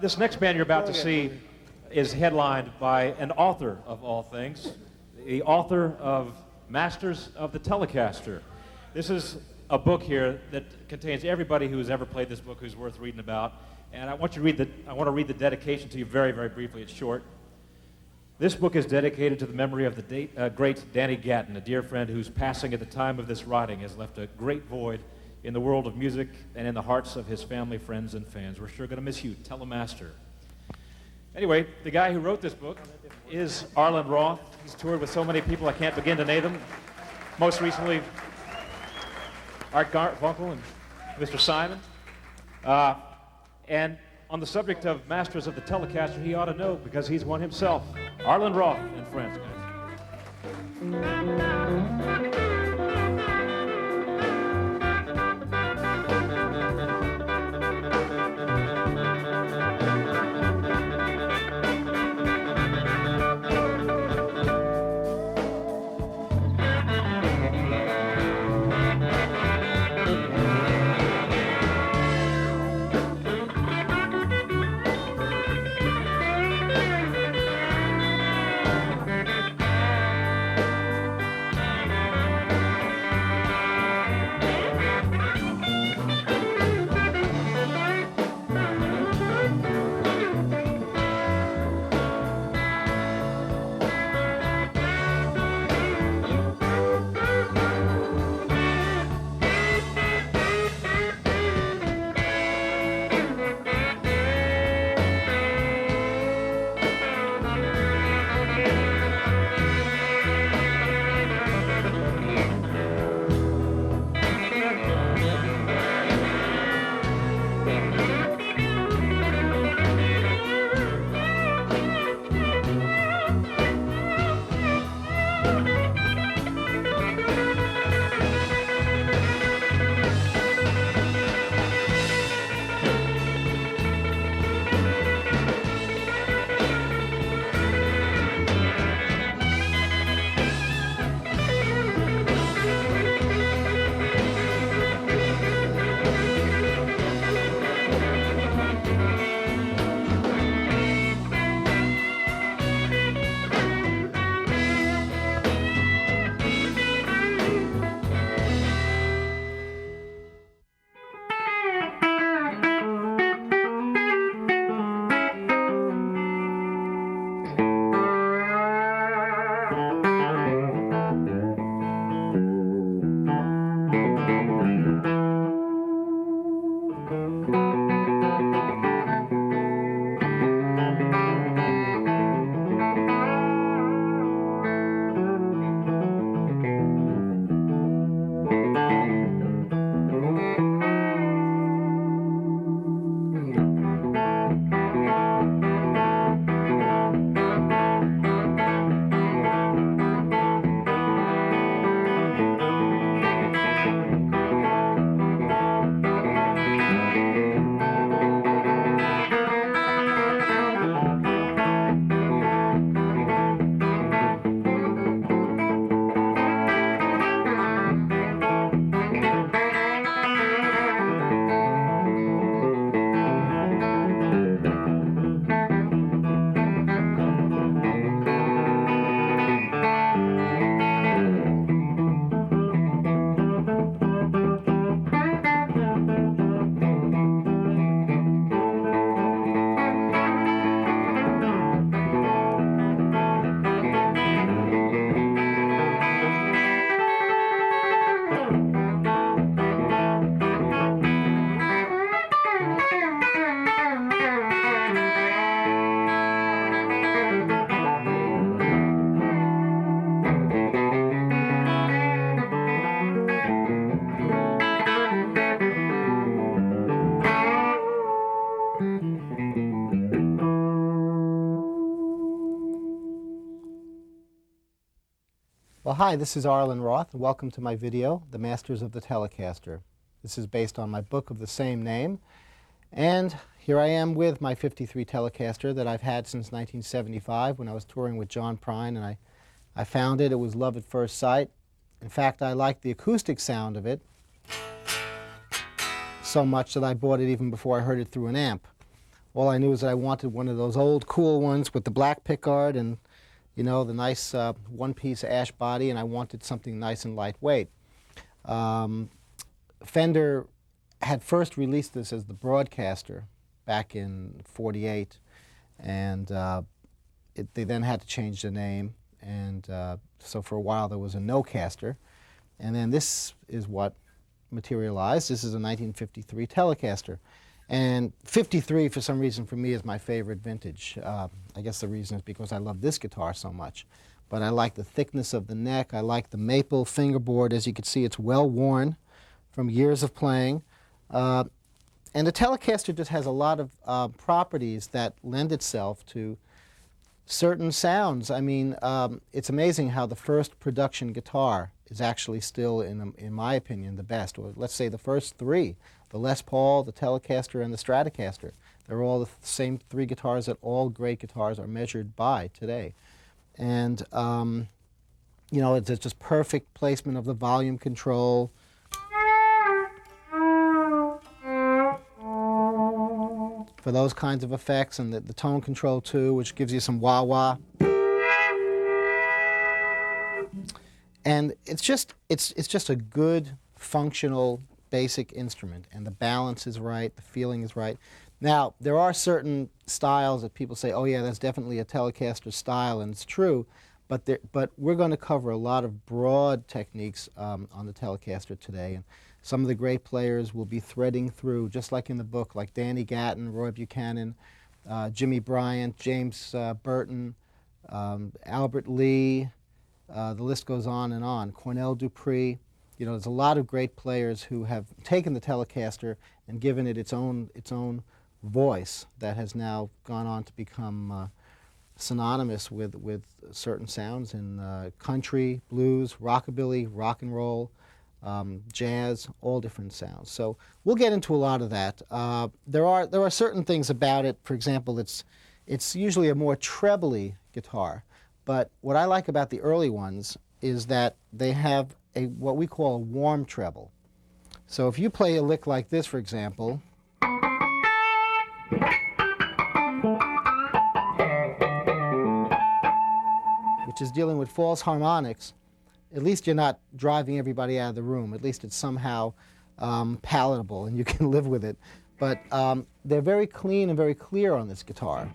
This next band you're about to see is headlined by an author of all things, the author of Masters of the Telecaster. This is a book here that contains everybody who has ever played this book who's worth reading about. And I want to read the dedication to you very, very briefly. It's short. This book is dedicated to the memory of the great Danny Gatton, a dear friend whose passing at the time of this writing has left a great void in the world of music and in the hearts of his family, friends, and fans. We're sure going to miss you, Telemaster. Anyway, the guy who wrote this book is Arlen Roth. He's toured with so many people I can't begin to name them. Most recently, Art Garfunkel and Mr. Simon. And on the subject of Masters of the Telecaster, he ought to know because he's one himself. Arlen Roth and friends, guys. Well, hi, this is Arlen Roth, and welcome to my video, The Masters of the Telecaster. This is based on my book of the same name, and here I am with my 53 Telecaster that I've had since 1975 when I was touring with John Prine, and I found it. It was love at first sight. In fact, I liked the acoustic sound of it so much that I bought it even before I heard it through an amp. All I knew is that I wanted one of those old cool ones with the black pickguard and, you know, the nice one-piece ash body, and I wanted something nice and lightweight. Fender had first released this as the Broadcaster back in '48, and they then had to change the name, and so for a while there was a Nocaster, and then this is what materialized. This is a 1953 Telecaster. And 53, for some reason, for me, is my favorite vintage. I guess the reason is because I love this guitar so much. But I like the thickness of the neck. I like the maple fingerboard. As you can see, it's well worn from years of playing. And the Telecaster just has a lot of properties that lend itself to certain sounds. I mean, it's amazing how the first production guitar is actually still, in my opinion, the best. Or let's say the first three, the Les Paul, the Telecaster, and the Stratocaster. They're all the same three guitars that all great guitars are measured by today. And, you know, it's just perfect placement of the volume control. For those kinds of effects, and the tone control too, which gives you some wah-wah. And it's just a good, functional, basic instrument, and the balance is right, the feeling is right. Now, there are certain styles that people say, oh yeah, that's definitely a Telecaster style, and it's true, but we're going to cover a lot of broad techniques on the Telecaster today, and some of the great players will be threading through, just like in the book, like Danny Gatton, Roy Buchanan, Jimmy Bryant, James Burton, Albert Lee, the list goes on, Cornell Dupree. You know, there's a lot of great players who have taken the Telecaster and given it its own voice that has now gone on to become synonymous with certain sounds in country, blues, rockabilly, rock and roll, jazz, all different sounds. So we'll get into a lot of that. There are certain things about it. For example, it's usually a more trebly guitar. But what I like about the early ones is that they have what we call a warm treble. So if you play a lick like this, for example, which is dealing with false harmonics, at least you're not driving everybody out of the room. At least it's somehow palatable and you can live with it. But they're very clean and very clear on this guitar.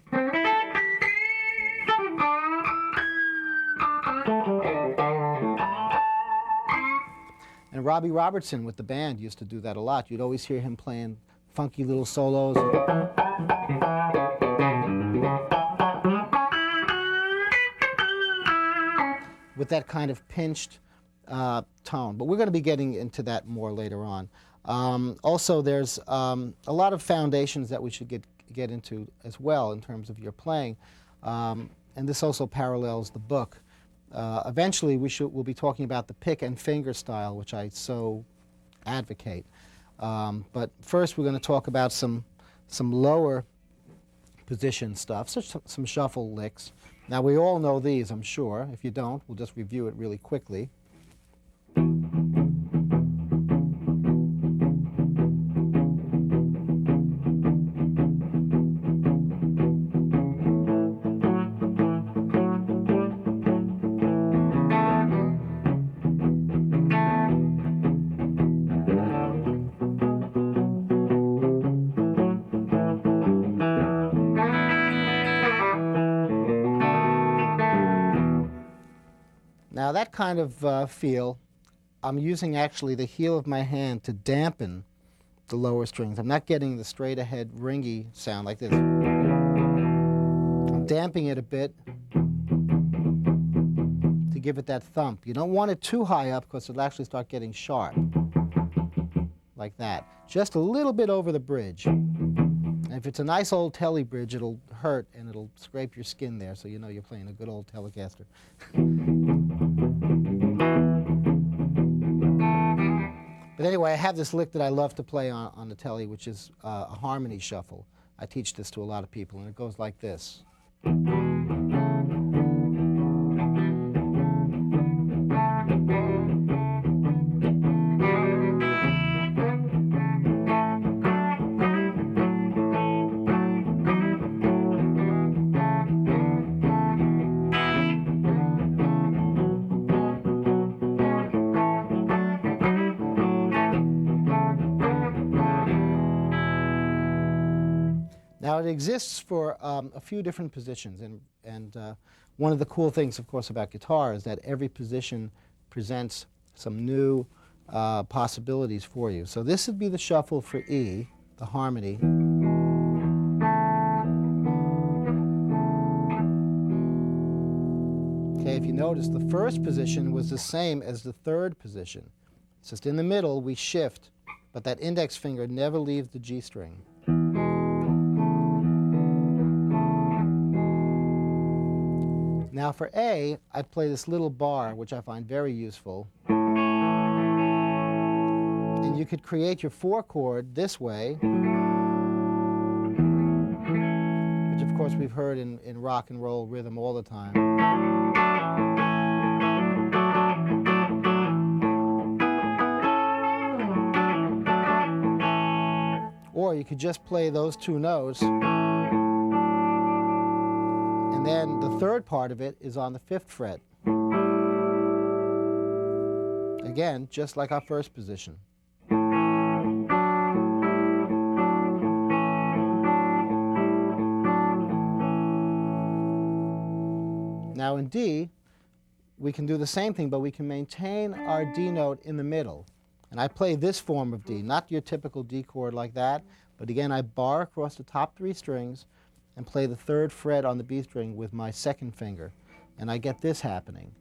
And Robbie Robertson with the band used to do that a lot. You'd always hear him playing funky little solos. With that kind of pinched tone. But we're going to be getting into that more later on. Also, there's a lot of foundations that we should get into as well in terms of your playing. And this also parallels the book. Eventually, we'll be talking about the pick and finger style, which I so advocate. But first, we're going to talk about some lower position stuff, some shuffle licks. Now, we all know these, I'm sure. If you don't, we'll just review it really quickly. Now that kind of feel, I'm using actually the heel of my hand to dampen the lower strings. I'm not getting the straight ahead ringy sound like this. I'm damping it a bit to give it that thump. You don't want it too high up because it'll actually start getting sharp, like that. Just a little bit over the bridge. And if it's a nice old Tele bridge, it'll hurt and it'll scrape your skin there, so you know you're playing a good old Telecaster. But anyway, I have this lick that I love to play on the Tele, which is a harmony shuffle. I teach this to a lot of people, and it goes like this. Now, it exists for a few different positions, and one of the cool things, of course, about guitar is that every position presents some new possibilities for you. So this would be the shuffle for E, the harmony. Okay, if you notice, the first position was the same as the third position. It's just in the middle, we shift, but that index finger never leaves the G string. Now for A, I play this little bar, which I find very useful. And you could create your 4 chord this way, which of course we've heard in rock and roll rhythm all the time. Or you could just play those 2 notes. And then the third part of it is on the 5th fret. Again, just like our first position. Now in D, we can do the same thing, but we can maintain our D note in the middle. And I play this form of D, not your typical D chord like that, but again, I bar across the top 3 strings and play the 3rd fret on the B string with my 2nd finger. And I get this happening.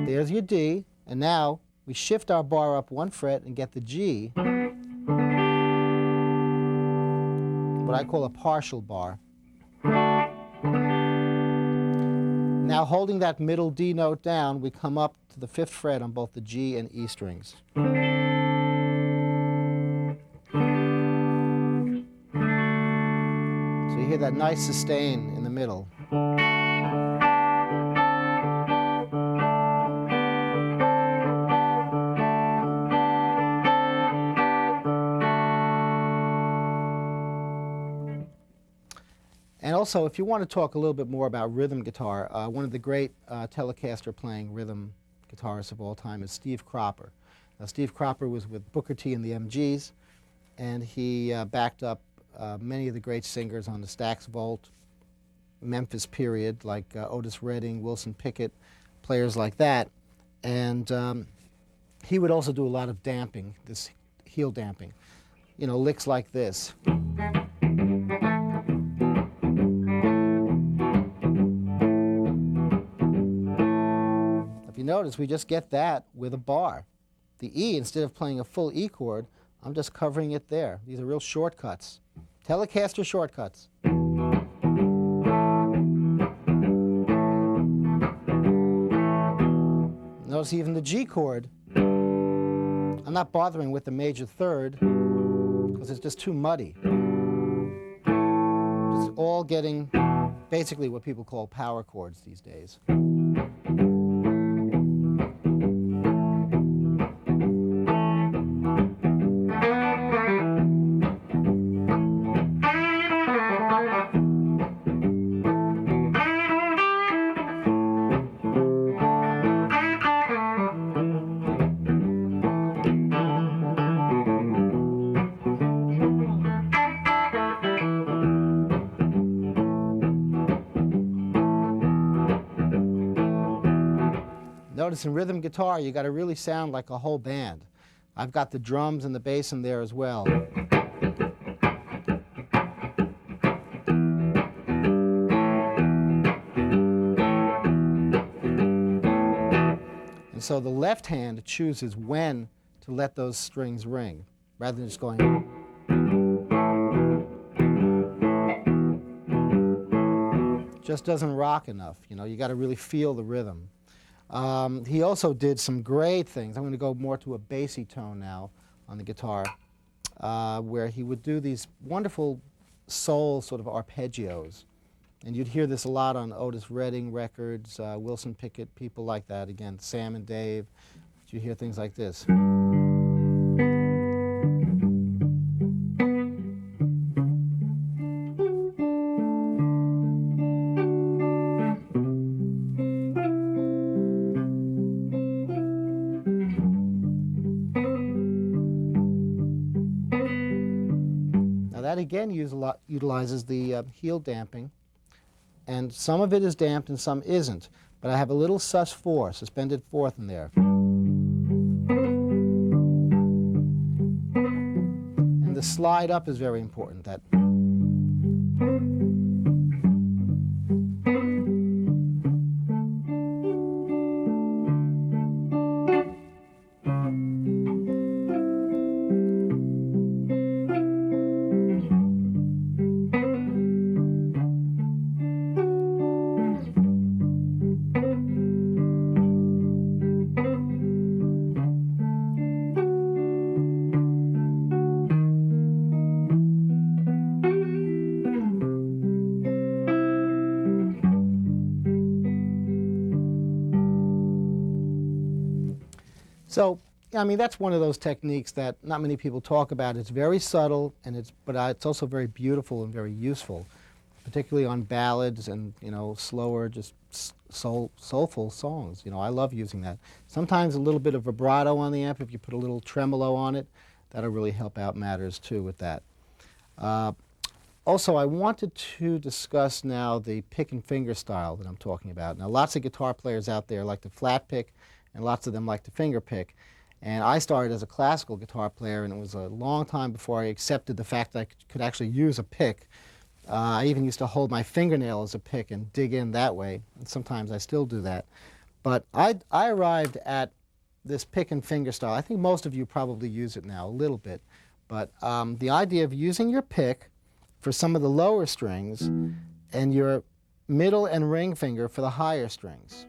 There's your D, and now we shift our bar up 1 fret and get the G, what I call a partial bar. Now holding that middle D note down, we come up to the 5th fret on both the G and E strings. So you hear that nice sustain in the middle. And also, if you want to talk a little bit more about rhythm guitar, one of the great Telecaster playing rhythm guitarists of all time is Steve Cropper. Now, Steve Cropper was with Booker T and the MGs, and he backed up many of the great singers on the Stax Volt, Memphis period, like Otis Redding, Wilson Pickett, players like that. And he would also do a lot of damping, this heel damping. You know, licks like this. If you notice, we just get that with a bar. The E, instead of playing a full E chord, I'm just covering it there. These are real shortcuts. Telecaster shortcuts. Notice even the G chord, I'm not bothering with the major 3rd because it's just too muddy. It's all getting basically what people call power chords these days. Notice in rhythm guitar, you got to really sound like a whole band. I've got the drums and the bass in there as well. And so the left hand chooses when to let those strings ring, rather than just going. Just doesn't rock enough. You know, you got to really feel the rhythm. He also did some great things. I'm going to go more to a bassy tone now on the guitar, where he would do these wonderful soul sort of arpeggios. And you'd hear this a lot on Otis Redding records, Wilson Pickett, people like that. Again, Sam and Dave. You hear things like this. that again utilizes the heel damping, and some of it is damped and some isn't. But I have a little sus4, suspended fourth in there. And the slide up is very important. That So, I mean, that's one of those techniques that not many people talk about. It's very subtle, and but it's also very beautiful and very useful, particularly on ballads and, you know, slower, just soulful songs. You know, I love using that. Sometimes a little bit of vibrato on the amp, if you put a little tremolo on it, that'll really help out matters too with that. Also, I wanted to discuss now the pick and finger style that I'm talking about. Now, lots of guitar players out there like to flat pick, and lots of them like to finger pick. And I started as a classical guitar player, and it was a long time before I accepted the fact that I could actually use a pick. I even used to hold my fingernail as a pick and dig in that way, and sometimes I still do that. But I arrived at this pick and finger style. I think most of you probably use it now a little bit. But the idea of using your pick for some of the lower strings and your middle and ring finger for the higher strings.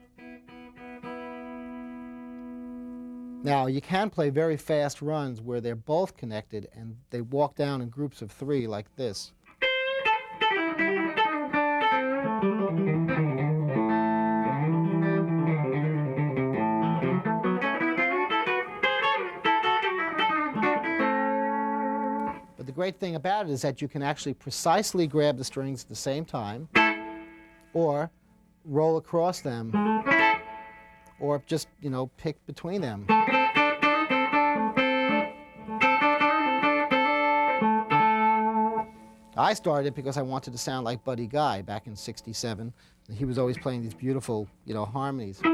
Now, you can play very fast runs where they're both connected and they walk down in groups of 3 like this. But the great thing about it is that you can actually precisely grab the strings at the same time, or roll across them, or just, you know, pick between them. I started because I wanted to sound like Buddy Guy back in '67. He was always playing these beautiful, you know, harmonies. I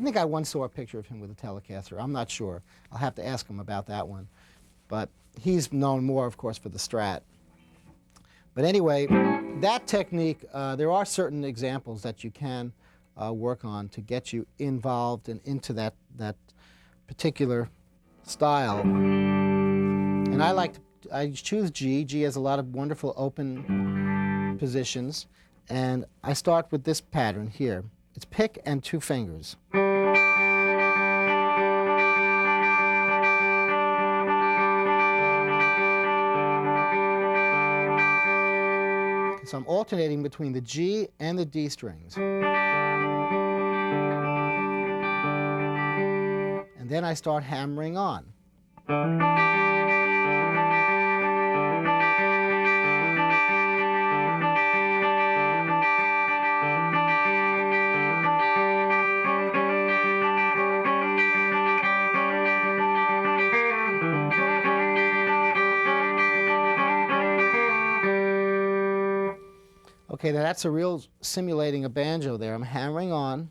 think I once saw a picture of him with a Telecaster. I'm not sure. I'll have to ask him about that one. But he's known more, of course, for the Strat. But anyway, that technique, there are certain examples that you can work on to get you involved and into that particular style. And I choose G. G has a lot of wonderful open positions. And I start with this pattern here. It's pick and 2 fingers. So I'm alternating between the G and the D strings. And then I start hammering on. Okay, now that's a real simulating a banjo there. I'm hammering on.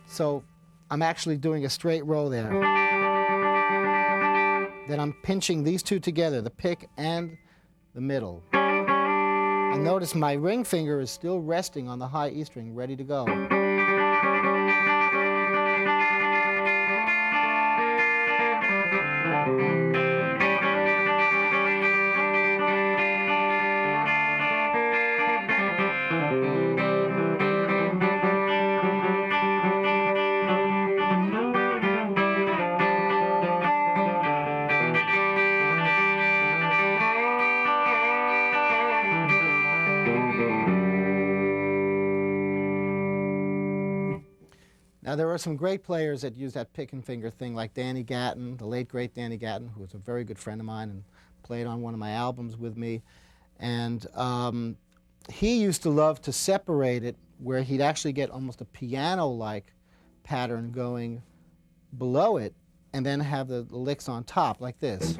So I'm actually doing a straight row there. Then I'm pinching these 2 together, the pick and the middle. And notice my ring finger is still resting on the high E string, ready to go. Now, there are some great players that use that pick and finger thing, like Danny Gatton, the late great Danny Gatton, who was a very good friend of mine and played on one of my albums with me. And he used to love to separate it where he'd actually get almost a piano-like pattern going below it and then have the licks on top, like this.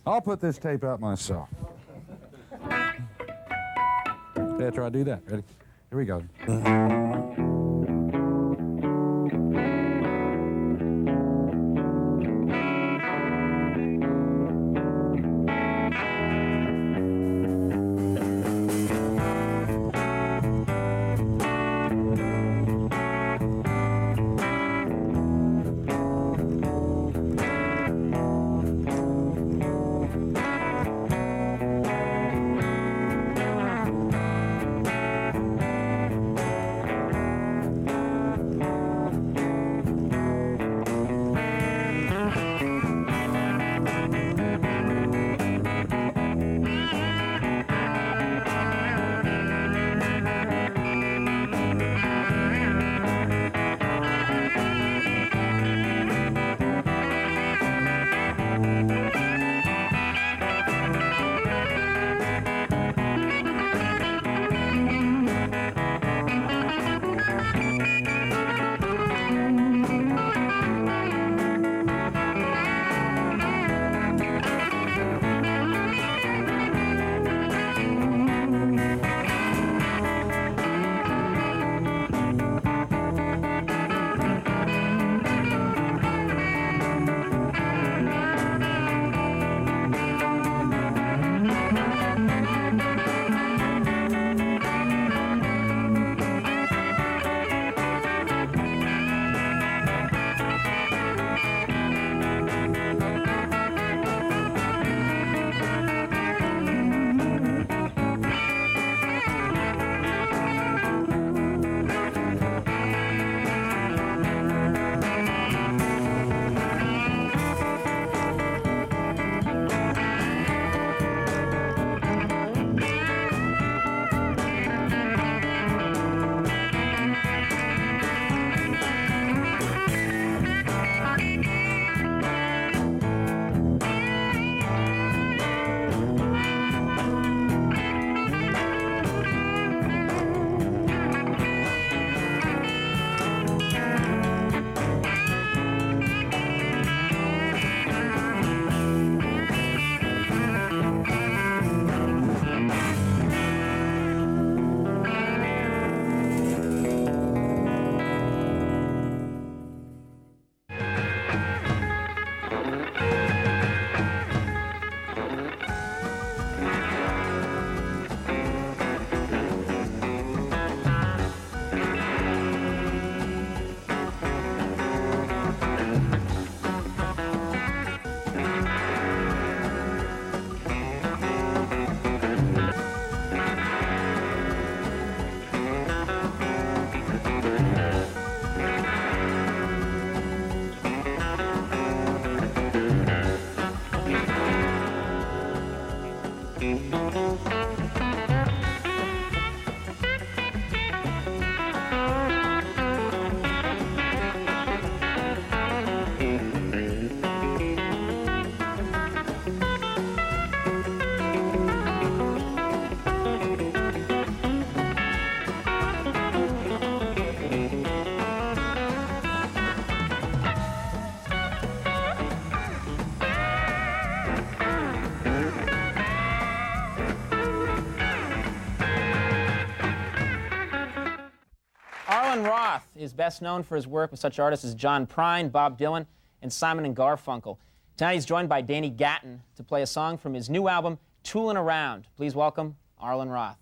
I'll put this tape out myself. After I do that, ready? Here we go. Roth is best known for his work with such artists as John Prine, Bob Dylan, and Simon and Garfunkel. Tonight he's joined by Danny Gatton to play a song from his new album, Toolin' Around. Please welcome Arlen Roth.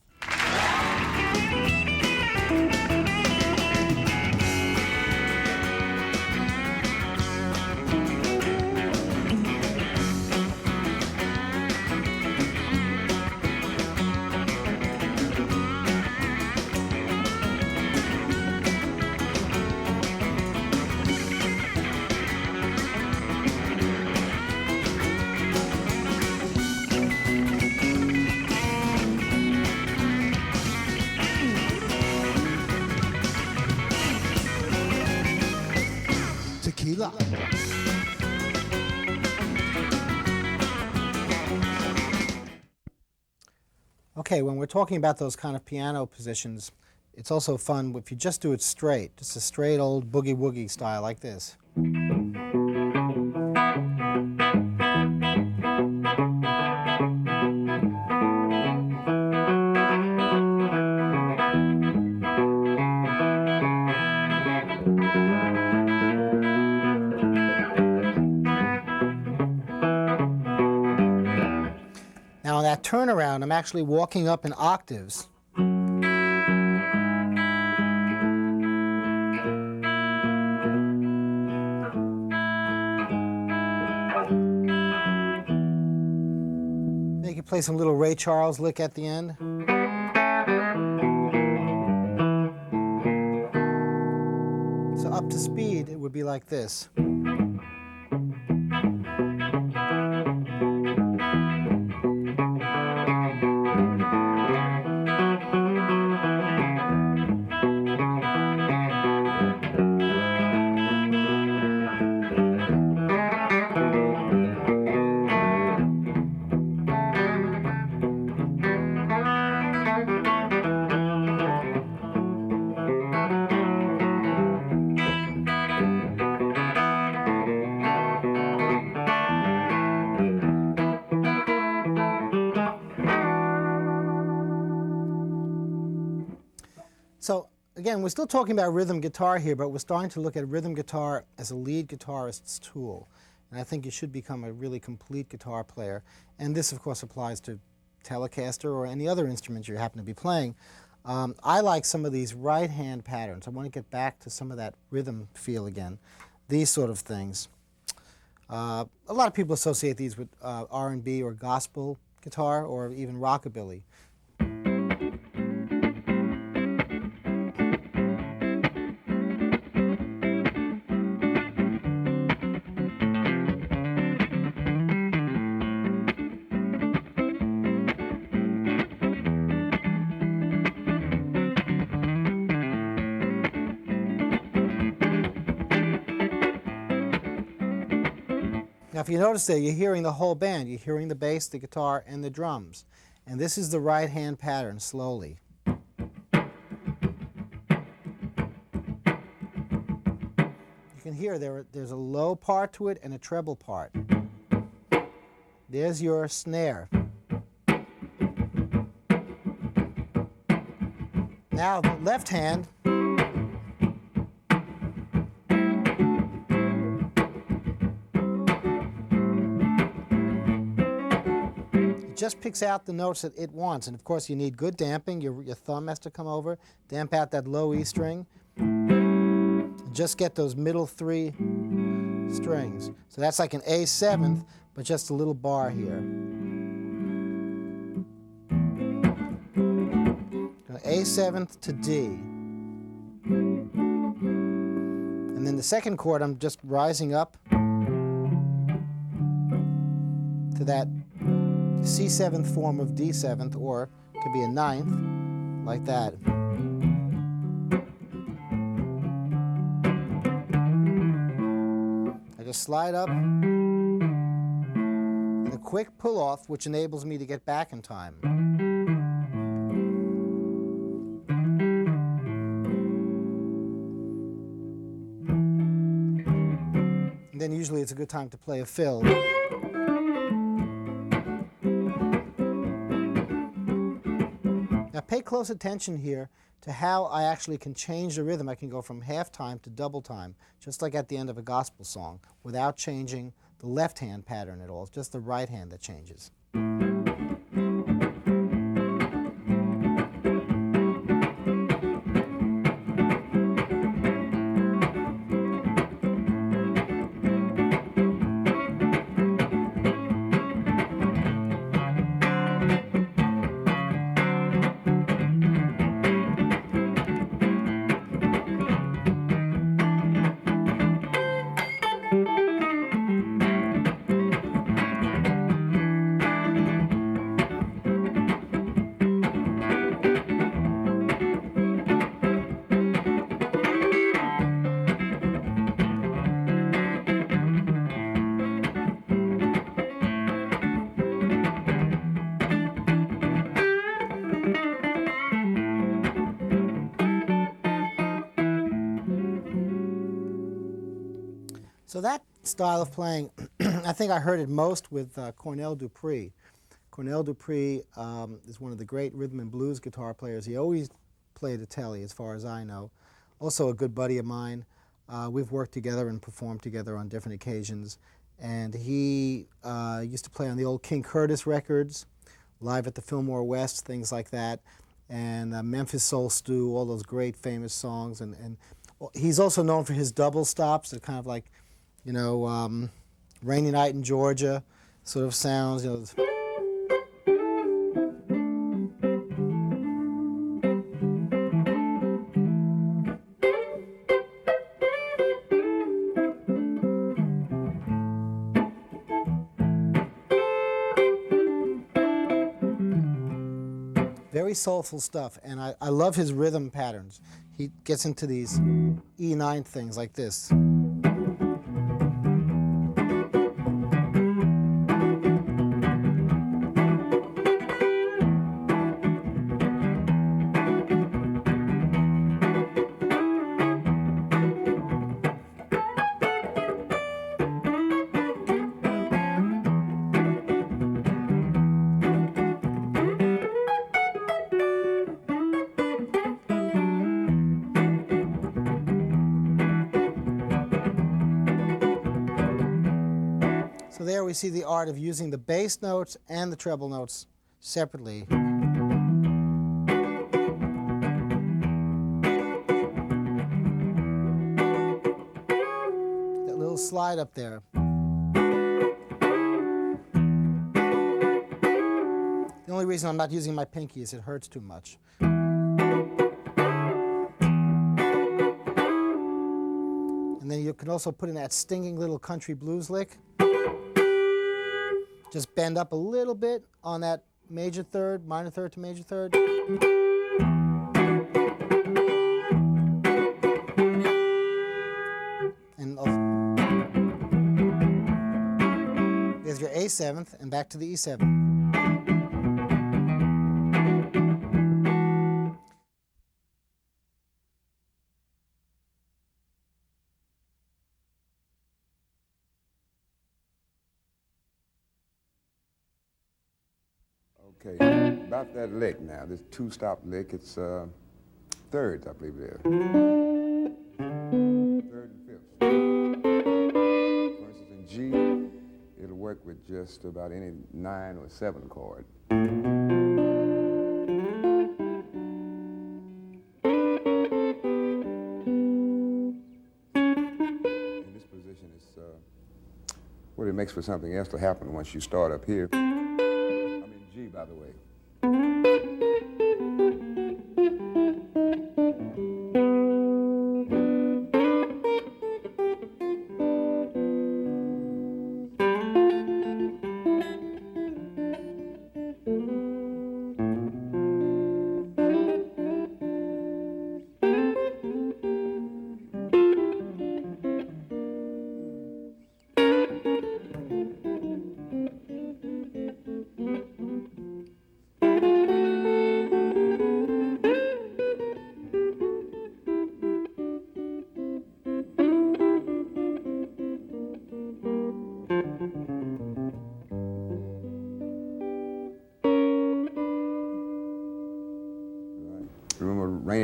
Tequila. Okay, when we're talking about those kind of piano positions, it's also fun if you just do it straight, just a straight old boogie-woogie style like this. Now on that turnaround, I'm actually walking up in octaves. You can play some little Ray Charles lick at the end. So up to speed, it would be like this. So again, we're still talking about rhythm guitar here, but we're starting to look at rhythm guitar as a lead guitarist's tool. And I think you should become a really complete guitar player. And this, of course, applies to Telecaster or any other instrument you happen to be playing. I like some of these right-hand patterns. I want to get back to some of that rhythm feel again. These sort of things. A lot of people associate these with R&B or gospel guitar or even rockabilly. Now if you notice there, you're hearing the whole band. You're hearing the bass, the guitar, and the drums. And this is the right-hand pattern, slowly. You can hear there's a low part to it and a treble part. There's your snare. Now the left hand, just picks out the notes that it wants. And of course you need good damping. Your thumb has to come over, damp out that low E string. Just get those middle three strings. So that's like an A7th, but just a little bar here. A7th to D. And then the second chord, I'm just rising up to that C7th form of D7th, or it could be a ninth, like that. I just slide up, and a quick pull-off, which enables me to get back in time. And then usually it's a good time to play a fill. Now pay close attention here to how I actually can change the rhythm. I can go from half time to double time, just like at the end of a gospel song, without changing the left hand pattern at all. It's just the right hand that changes. So that style of playing, I think I heard it most with Cornell Dupree. Cornell Dupree is one of the great rhythm and blues guitar players. He always played a telly, as far as I know. Also a good buddy of mine. We've worked together and performed together on different occasions. And he used to play on the old King Curtis records, Live at the Fillmore West, things like that, and Memphis Soul Stew, all those great famous songs. And he's also known for his double stops. They're kind of like, you know, Rainy Night in Georgia sort of sounds, you know. Very soulful stuff, and I love his rhythm patterns. He gets into these E9 things like this. So there we see the art of using the bass notes and the treble notes separately. That little slide up there. The only reason I'm not using my pinky is it hurts too much. And then you can also put in that stinging little country blues lick. Just bend up a little bit on that major third, minor third to major third. And there's your A7th, and back to the E7. Okay, about that lick now, this two-stop lick, it's thirds, I believe it is. Third and fifth. For instance, in G, it'll work with just about any 9 or 7 chord. In this position, it's what it makes for something else to happen once you start up here. G, by the way.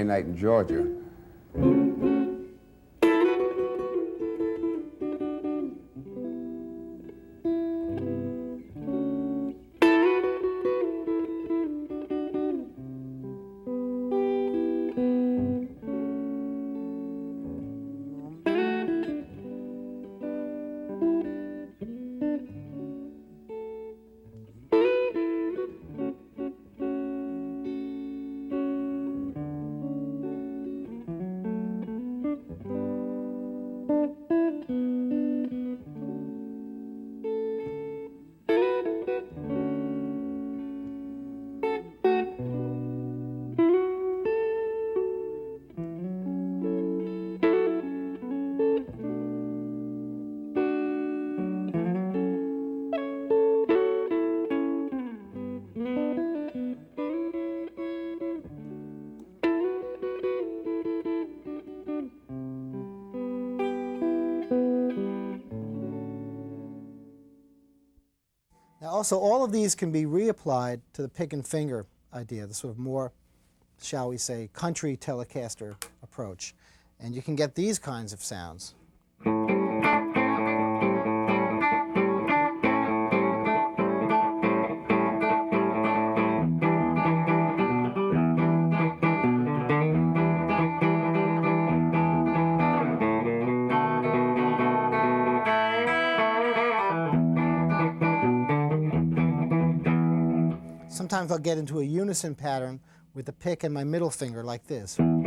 rainy night in Georgia. Now also, all of these can be reapplied to the pick and finger idea, the sort of more, shall we say, country Telecaster approach. And you can get these kinds of sounds. Sometimes I'll get into a unison pattern with the pick and my middle finger like this. And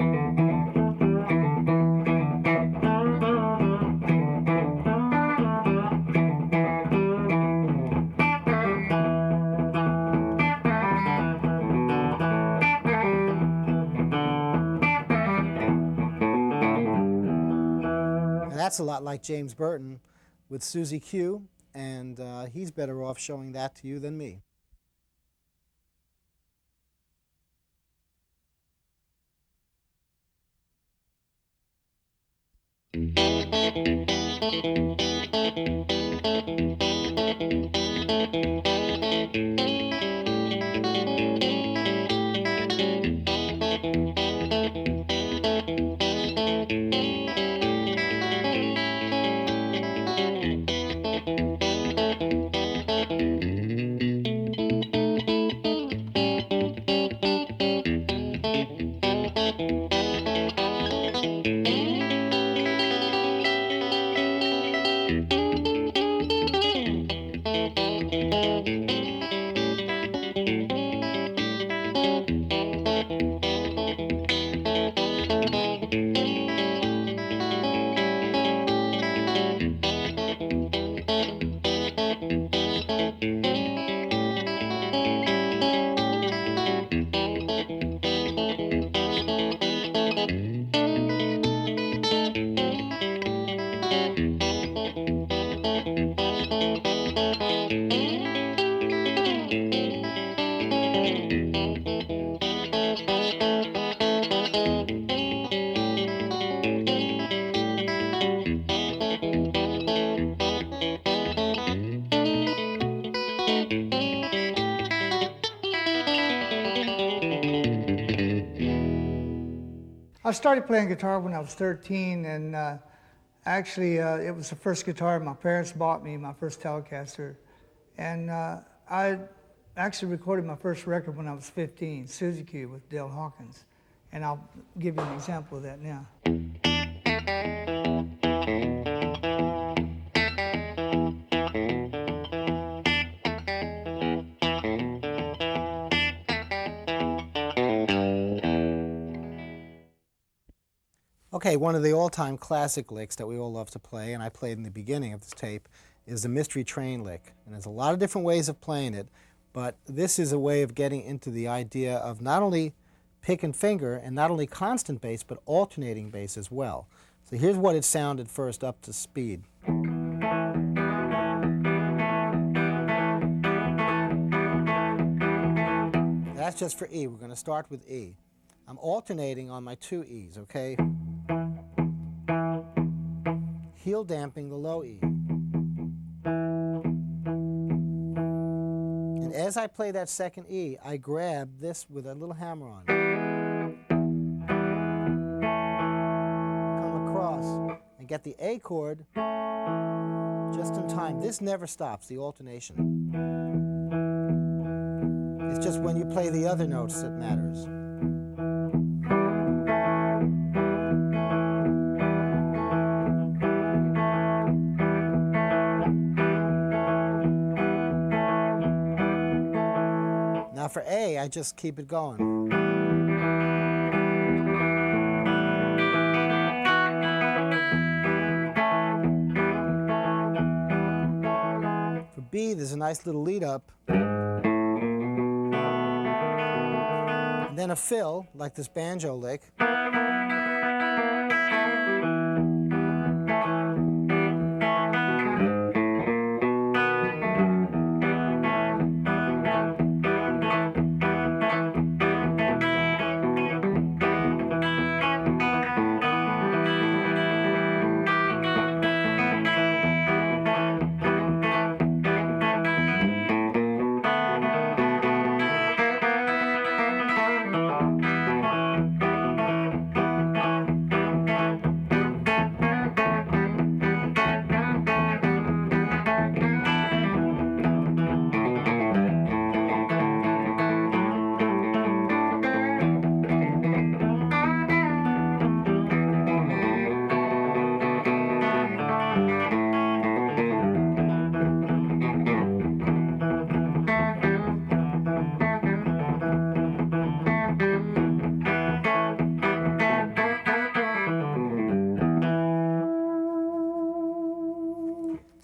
that's a lot like James Burton with Susie Q, and he's better off showing that to you than me. I started playing guitar when I was 13, and actually it was the first guitar my parents bought me, my first Telecaster. And I actually recorded my first record when I was 15, Susie Q with Dale Hawkins. And I'll give you an example of that now. Okay, one of the all-time classic licks that we all love to play, and I played in the beginning of this tape, is the Mystery Train lick. And there's a lot of different ways of playing it, but this is a way of getting into the idea of not only pick and finger, and not only constant bass, but alternating bass as well. So here's what it sounded first up to speed. That's just for E. We're going to start with E. I'm alternating on my two E's, okay? Heel damping the low E. And as I play that second E, I grab this with a little hammer on. this and get the A chord just in time. This never stops, the alternation. It's just when you play the other notes that matters. Now for A, I just keep it going. For B, there's a nice little lead up. And then a fill, like this banjo lick.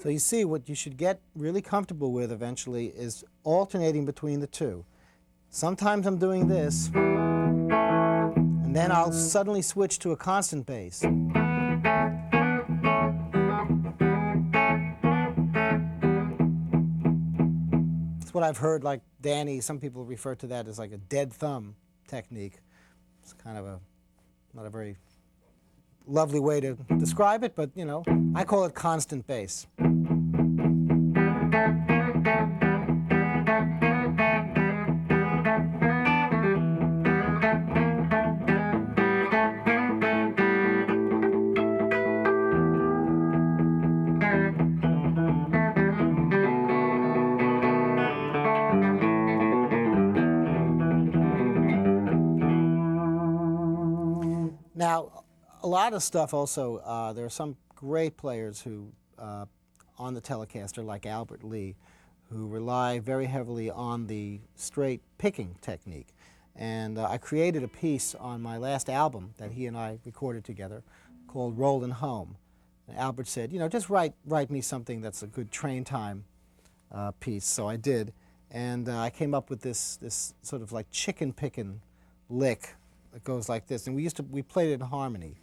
So you see, what you should get really comfortable with eventually is alternating between the two. Sometimes I'm doing this, and then I'll suddenly switch to a constant bass. It's what I've heard, like Danny, some people refer to that as like a dead thumb technique. It's kind of not a very lovely way to describe it, but you know, I call it constant bass. Now, a lot of stuff also, there are some great players who, on the Telecaster, like Albert Lee, who rely very heavily on the straight picking technique. And I created a piece on my last album that he and I recorded together called Rollin' Home. And Albert said, you know, just write me something that's a good train time piece. So I did. And I came up with this sort of like chicken picking lick that goes like this. And we played it in harmony.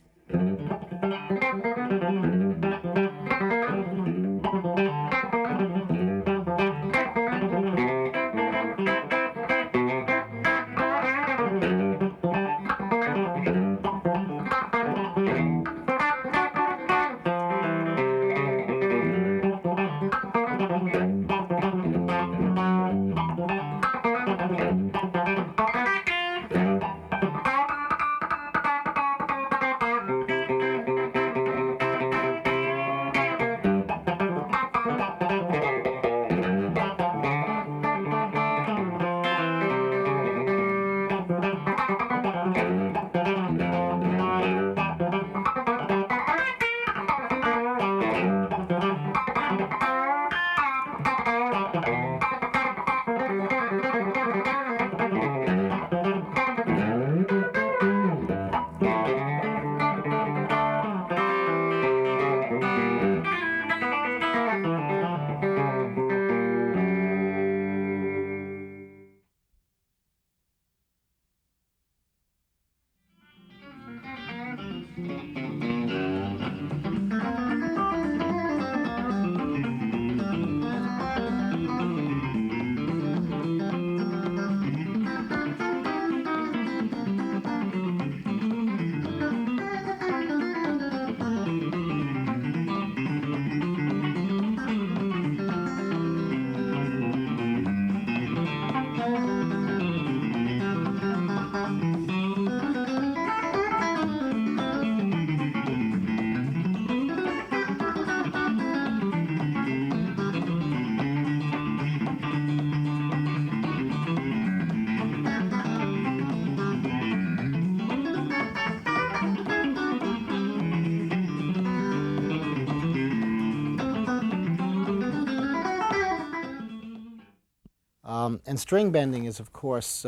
And string bending is, of course,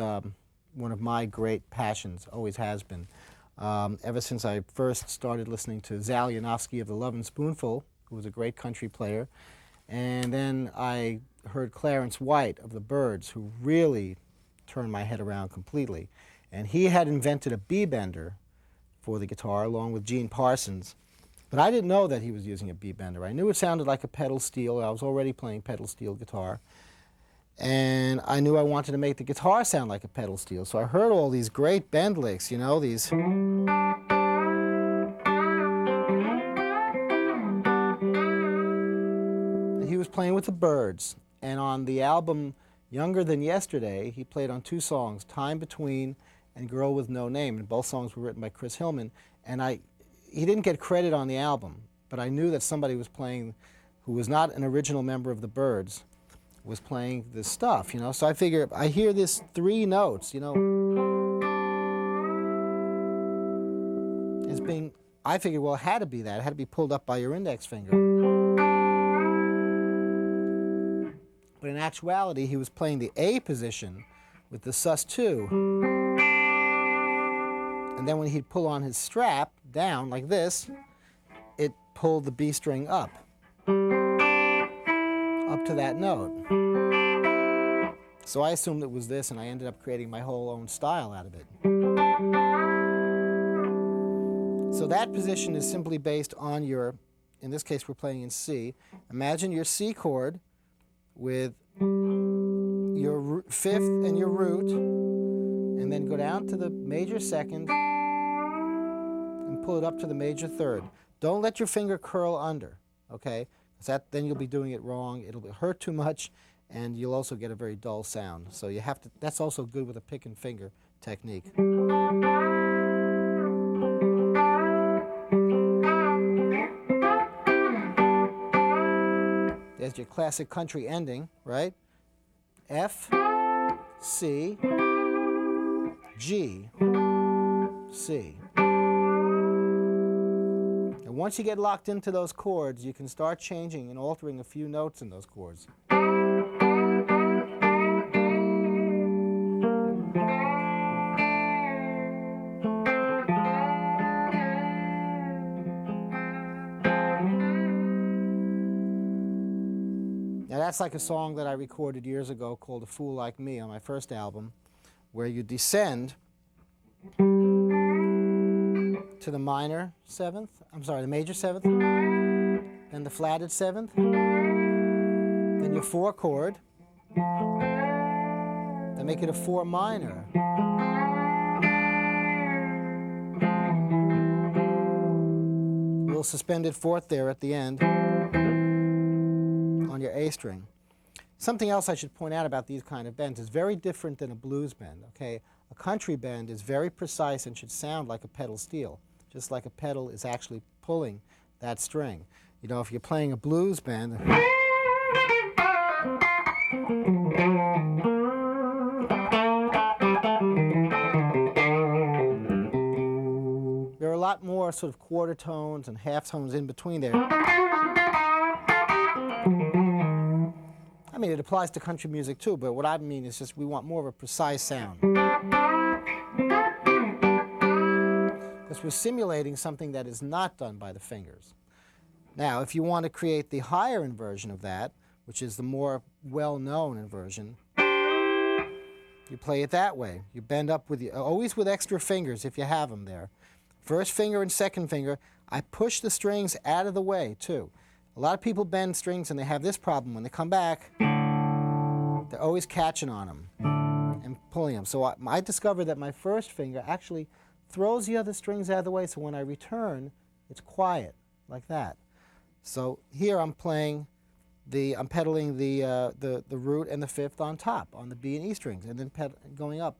one of my great passions, always has been. Ever since I first started listening to Zal Yanofsky of the Lovin' Spoonful, who was a great country player, and then I heard Clarence White of the Byrds, who really turned my head around completely. And he had invented a B-bender for the guitar, along with Gene Parsons. But I didn't know that he was using a B-bender. I knew it sounded like a pedal steel. I was already playing pedal steel guitar. And I knew I wanted to make the guitar sound like a pedal steel. So I heard all these great bend licks, you know, these... He was playing with the Byrds. And on the album Younger Than Yesterday, he played on 2 songs, Time Between and Girl With No Name. And both songs were written by Chris Hillman. And he didn't get credit on the album, but I knew that somebody was playing who was not an original member of the Byrds was playing this stuff, you know. So I figure, I hear this 3 notes, you know, as being, I figured, well, it had to be that. It had to be pulled up by your index finger. But in actuality, he was playing the A position with the sus2. And then when he'd pull on his strap down like this, it pulled the B string up to that note. So I assumed it was this, and I ended up creating my whole own style out of it. So that position is simply based on your, in this case we're playing in C. Imagine your C chord with your 5th and your root, and then go down to the major 2nd and pull it up to the major 3rd. Don't let your finger curl under, okay? Because then you'll be doing it wrong. It'll hurt too much, and you'll also get a very dull sound. So you have to. That's also good with a pick and finger technique. There's your classic country ending, right? F, C, G, C. And once you get locked into those chords, you can start changing and altering a few notes in those chords. Now that's like a song that I recorded years ago called A Fool Like Me on my first album, where you descend to the minor 7th, the major 7th, then the flatted 7th, then your 4 chord, then make it a 4 minor. A little suspended 4th there at the end on your A string. Something else I should point out about these kind of bends is very different than a blues bend, okay? A country bend is very precise and should sound like a pedal steel, just like a pedal is actually pulling that string. You know, if you're playing a blues bend, there are a lot more sort of quarter tones and half tones in between there. I mean, it applies to country music too, but what I mean is just we want more of a precise sound. Because we're simulating something that is not done by the fingers. Now, if you want to create the higher inversion of that, which is the more well-known inversion, you play it that way. You bend up with always with extra fingers if you have them there. First finger and second finger, I push the strings out of the way too. A lot of people bend strings and they have this problem. When they come back, they're always catching on them and pulling them. So I discovered that my first finger actually throws the other strings out of the way, so when I return, it's quiet, like that. So here I'm pedaling the root and the 5th on top, on the B and E strings, and then going up.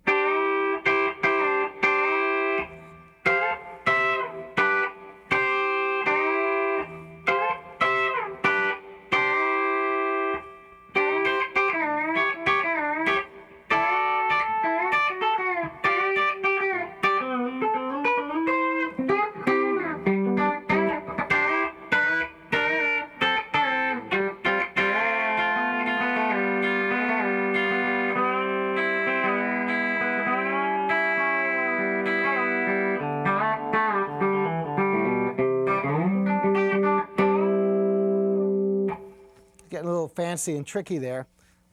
getting a little fancy and tricky there.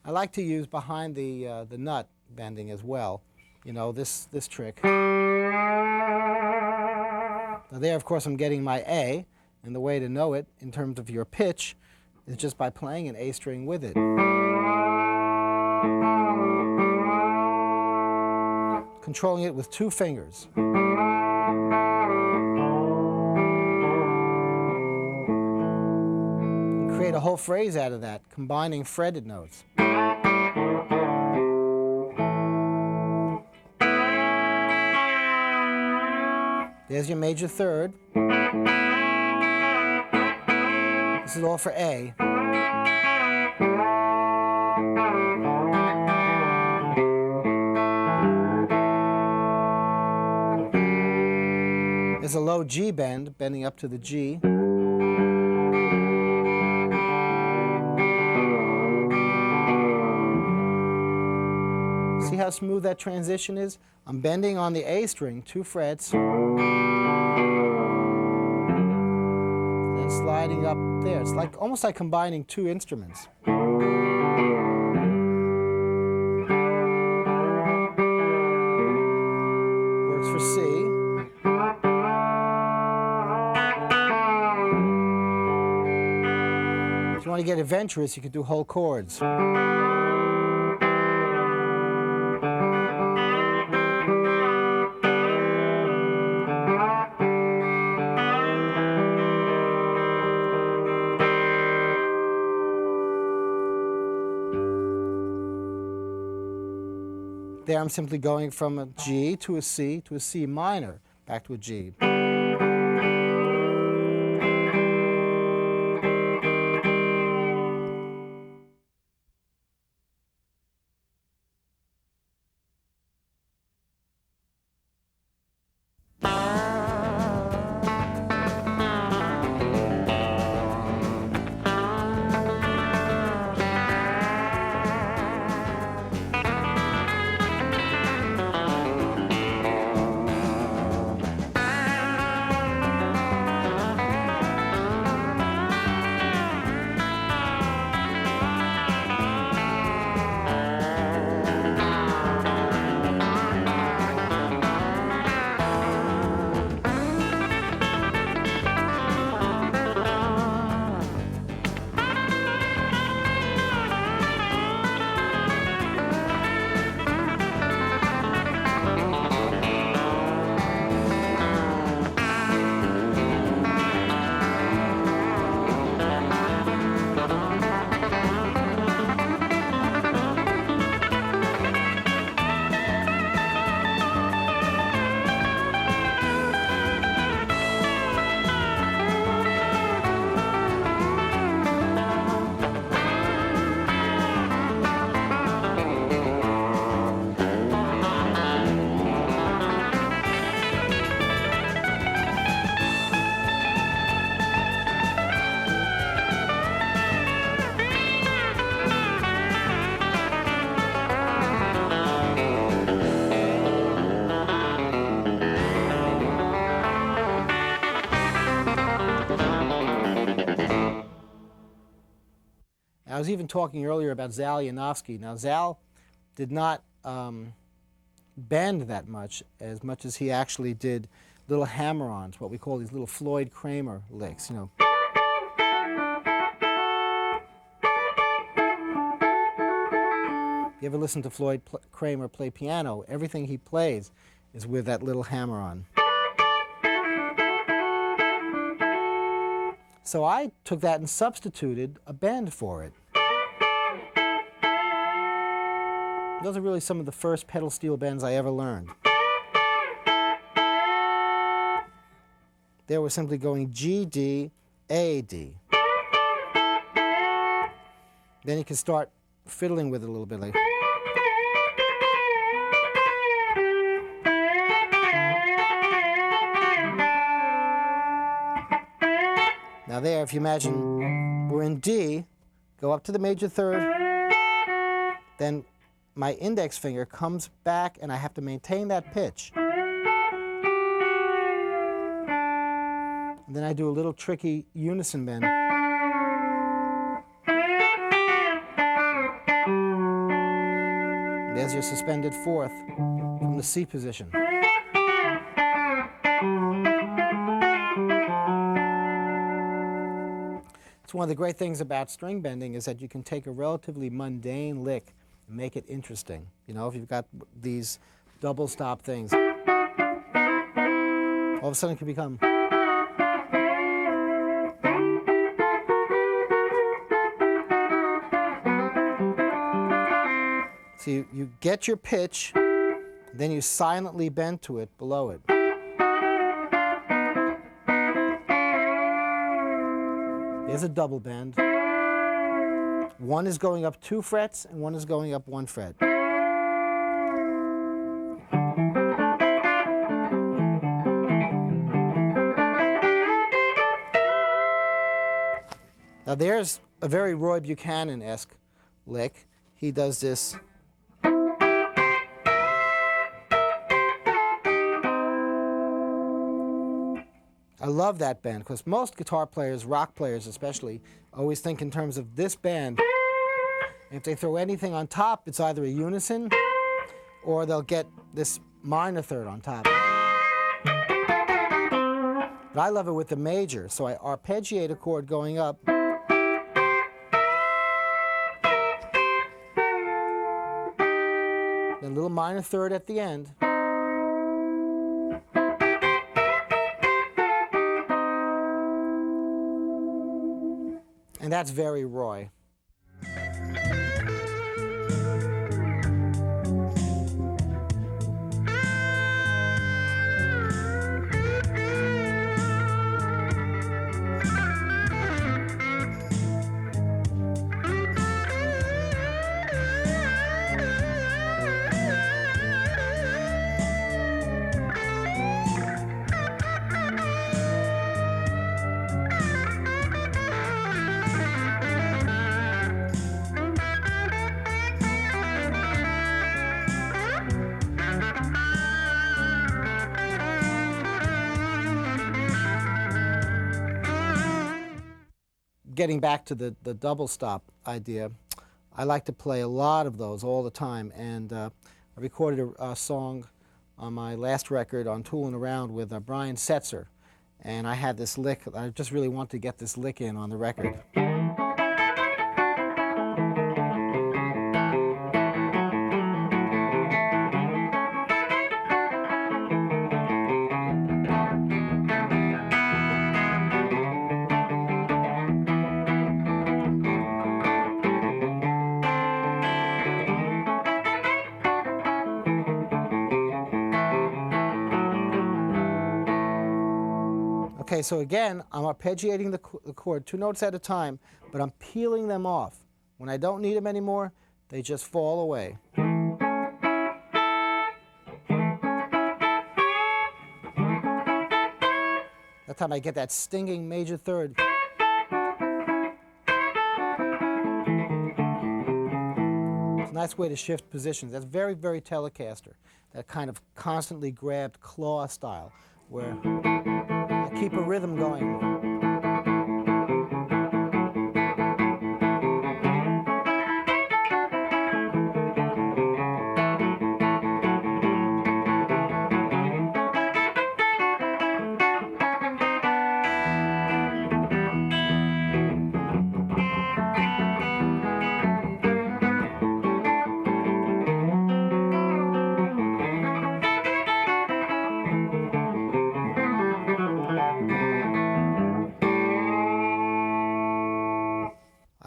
I like to use behind the nut bending as well. You know, this trick. Now there, of course, I'm getting my A, and the way to know it in terms of your pitch is just by playing an A string with it. Controlling it with 2 fingers. And create a whole phrase out of that, combining fretted notes. There's your major third. This is all for A. There's a low G bend, bending up to the G. See how smooth that transition is? I'm bending on the A string, 2 frets, then sliding up there. It's like almost like combining 2 instruments. Works for C. If you want to get adventurous, you could do whole chords. There I'm simply going from a G to a C minor, back to a G. I was even talking earlier about Zal Yanofsky. Now, Zal did not bend that much as he actually did little hammer-ons, what we call these little Floyd Kramer licks, you know. You ever listen to Floyd Kramer play piano? Everything he plays is with that little hammer-on. So I took that and substituted a bend for it. Those are really some of the first pedal steel bends I ever learned. There we're simply going G, D, A, D. Then you can start fiddling with it a little bit. Like now there, if you imagine we're in D, go up to the major third, then my index finger comes back and I have to maintain that pitch. And then I do a little tricky unison bend. There's your suspended fourth from the C position. It's one of the great things about string bending is that you can take a relatively mundane lick and make it interesting. You know, if you've got these double stop things, all of a sudden it can become. So you get your pitch, then you silently bend to it below it. There's a double bend. One is going up 2 frets and one is going up 1 fret. Now there's a very Roy Buchanan-esque lick. He does this. I love that bend because most guitar players, rock players especially, always think in terms of this bend. And if they throw anything on top, it's either a unison or they'll get this minor third on top. But I love it with the major, so I arpeggiate a chord going up. Then a little minor third at the end. And that's very Roy. Getting back to the double stop idea, I like to play a lot of those all the time, and I recorded a song on my last record on Toolin' Around with Brian Setzer, and I had this lick. I just really wanted to get this lick in on the record. Okay, so again, I'm arpeggiating the chord 2 notes at a time, but I'm peeling them off. When I don't need them anymore, they just fall away. That time I get that stinging major third. It's a nice way to shift positions. That's very, very Telecaster. That kind of constantly grabbed claw style, where keep a rhythm going.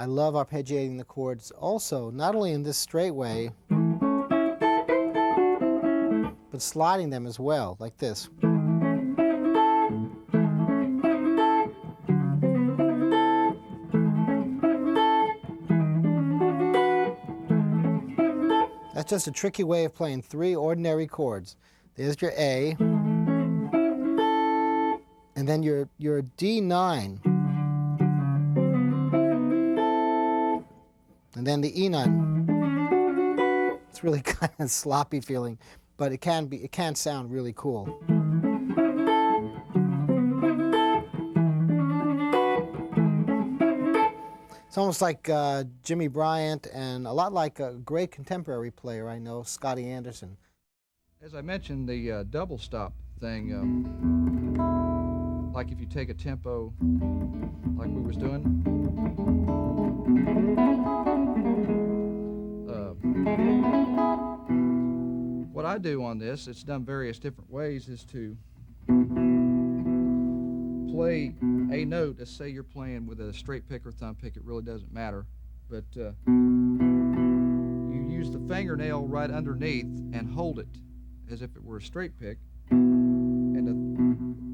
I love arpeggiating the chords also, not only in this straight way, but sliding them as well, like this. That's just a tricky way of playing 3 ordinary chords. There's your A, and then your D9. And then the E9. It's really kind of sloppy feeling, but it can sound really cool. almost like Jimmy Bryant and a lot like a great contemporary player I know, Scotty Anderson. As I mentioned, the double stop thing, like if you take a tempo like we was doing, what I do on this, it's done various different ways, is to play a note. Let's say you're playing with a straight pick or thumb pick, it really doesn't matter, but you use the fingernail right underneath and hold it as if it were a straight pick, and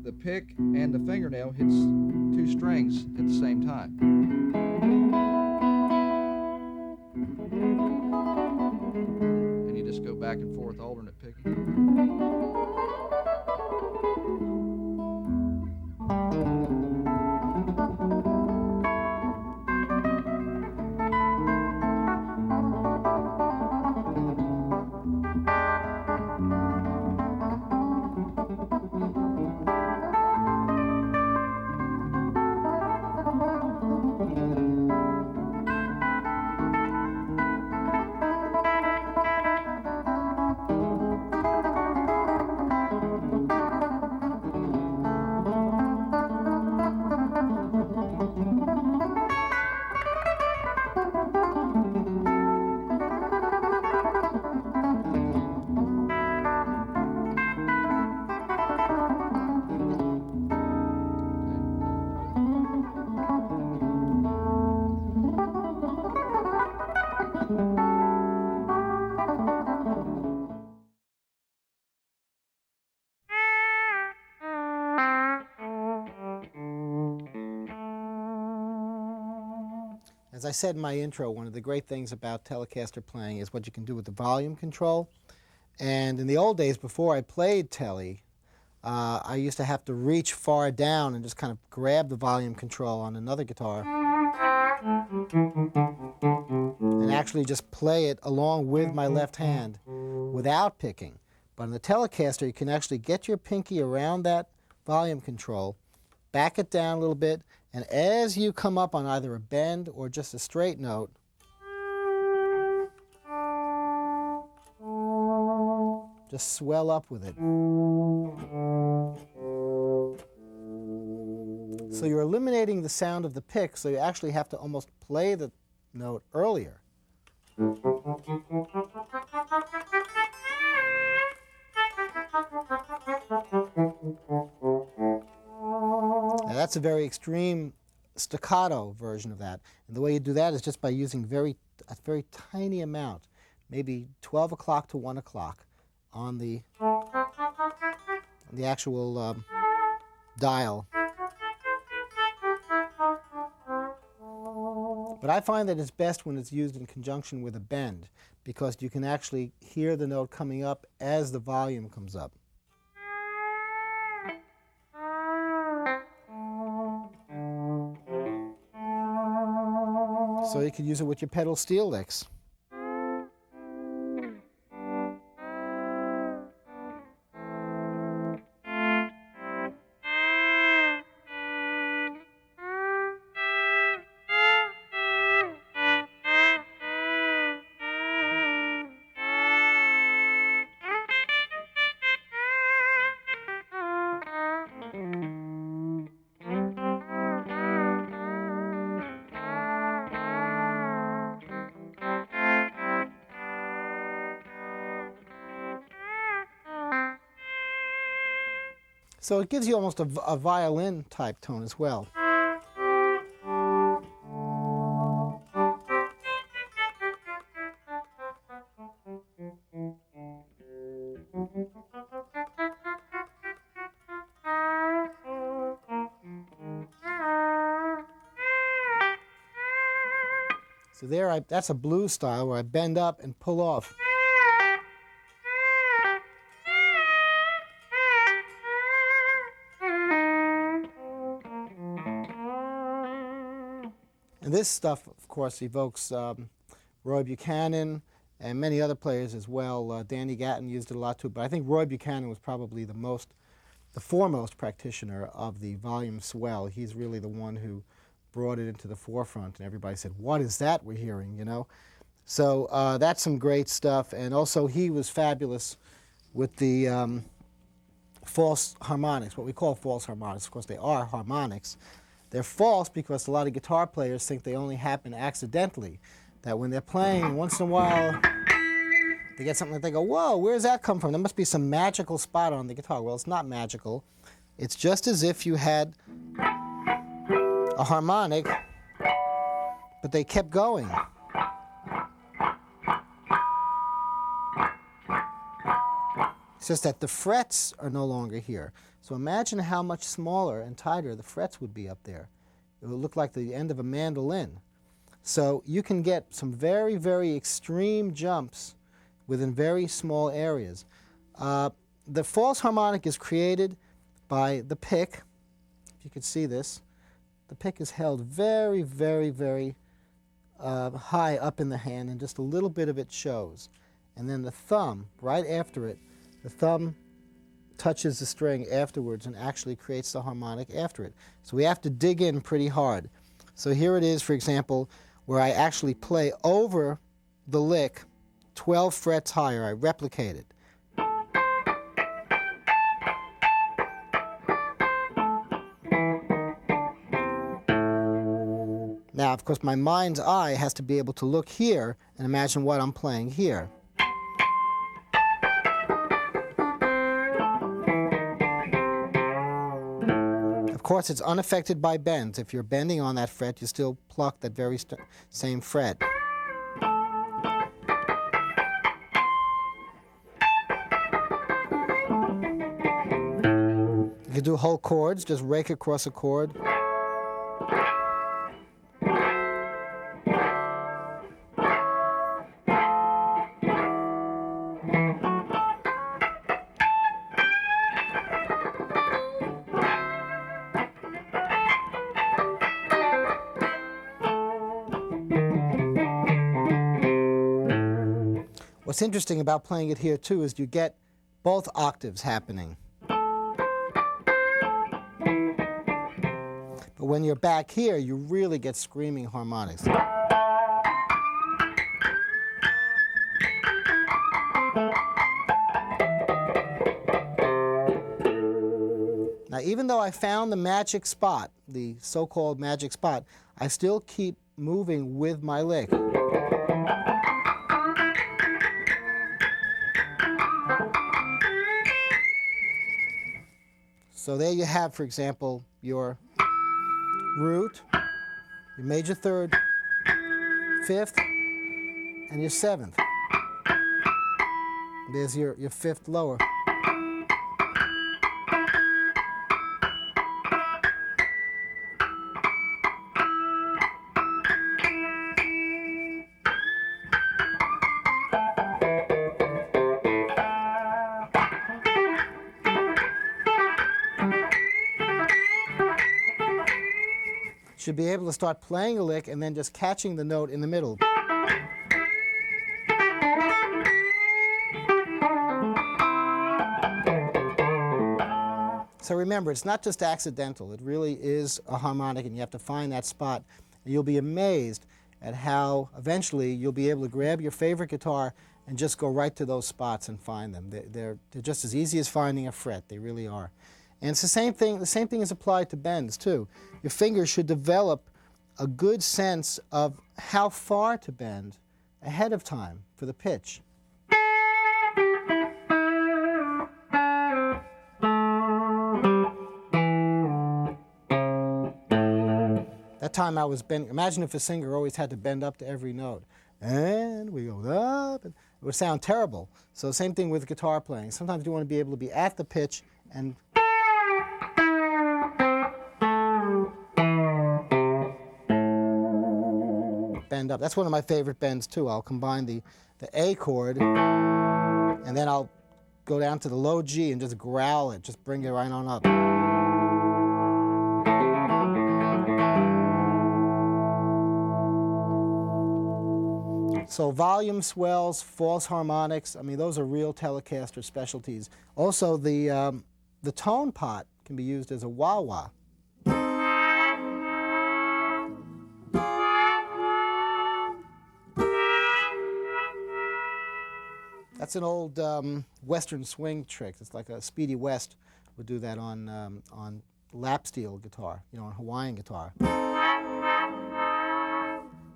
the pick and the fingernail hits two strings at the same time. And you just go back and forth alternate picking. As I said in my intro, one of the great things about Telecaster playing is what you can do with the volume control. And in the old days, before I played Tele, I used to have to reach far down and just kind of grab the volume control on another guitar and actually just play it along with my left hand without picking. But in the Telecaster, you can actually get your pinky around that volume control, back it down a little bit, and as you come up on either a bend or just a straight note, just swell up with it. So you're eliminating the sound of the pick, so you actually have to almost play the note earlier. Now that's a very extreme staccato version of that. And the way you do that is just by using a very tiny amount, maybe 12 o'clock to 1 o'clock on the actual dial. But I find that it's best when it's used in conjunction with a bend, because you can actually hear the note coming up as the volume comes up. So you could use it with your pedal steel licks. So it gives you almost a violin type tone as well. So there, that's a blues style where I bend up and pull off. And this stuff, of course, evokes Roy Buchanan and many other players as well. Danny Gatton used it a lot too, but I think Roy Buchanan was probably the foremost practitioner of the volume swell. He's really the one who brought it into the forefront, and everybody said, "What is that we're hearing?" You know. So that's some great stuff, and also he was fabulous with the false harmonics, what we call false harmonics. Of course, they are harmonics. They're false because a lot of guitar players think they only happen accidentally, that when they're playing, once in a while, they get something that they go, "Whoa, where does that come from? There must be some magical spot on the guitar." Well, it's not magical. It's just as if you had a harmonic, but they kept going. It's just that the frets are no longer here. So imagine how much smaller and tighter the frets would be up there. It would look like the end of a mandolin. So you can get some very, very extreme jumps within very small areas. The false harmonic is created by the pick. If you could see this, the pick is held very, very, very high up in the hand, and just a little bit of it shows. And then the thumb, right after it, the thumb touches the string afterwards and actually creates the harmonic after it. So we have to dig in pretty hard. So here it is, for example, where I actually play over the lick 12 frets higher. I replicate it. Now, of course, my mind's eye has to be able to look here and imagine what I'm playing here. Of course, it's unaffected by bends. If you're bending on that fret, you still pluck that very same fret. You can do whole chords, just rake across a chord. What's interesting about playing it here, too, is you get both octaves happening. But when you're back here, you really get screaming harmonics. Now, even though I found the magic spot, the so-called magic spot, I still keep moving with my lick. So there you have, for example, your root, your major third, fifth, and your seventh. There's your fifth lower. Should be able to start playing a lick and then just catching the note in the middle. So remember, it's not just accidental. It really is a harmonic, and you have to find that spot. And you'll be amazed at how eventually you'll be able to grab your favorite guitar and just go right to those spots and find them. They're just as easy as finding a fret. They really are. And it's the same thing is applied to bends, too. Your fingers should develop a good sense of how far to bend ahead of time for the pitch. That time I was bending. Imagine if a singer always had to bend up to every note. And we go up. It would sound terrible. So same thing with guitar playing. Sometimes you want to be able to be at the pitch and bend up. That's one of my favorite bends, too. I'll combine the A chord, and then I'll go down to the low G and just growl it, just bring it right on up. So volume swells, false harmonics, I mean, those are real Telecaster specialties. Also, the tone pot can be used as a wah-wah. That's an old Western swing trick. It's like a Speedy West would do that on lap steel guitar, you know, on Hawaiian guitar.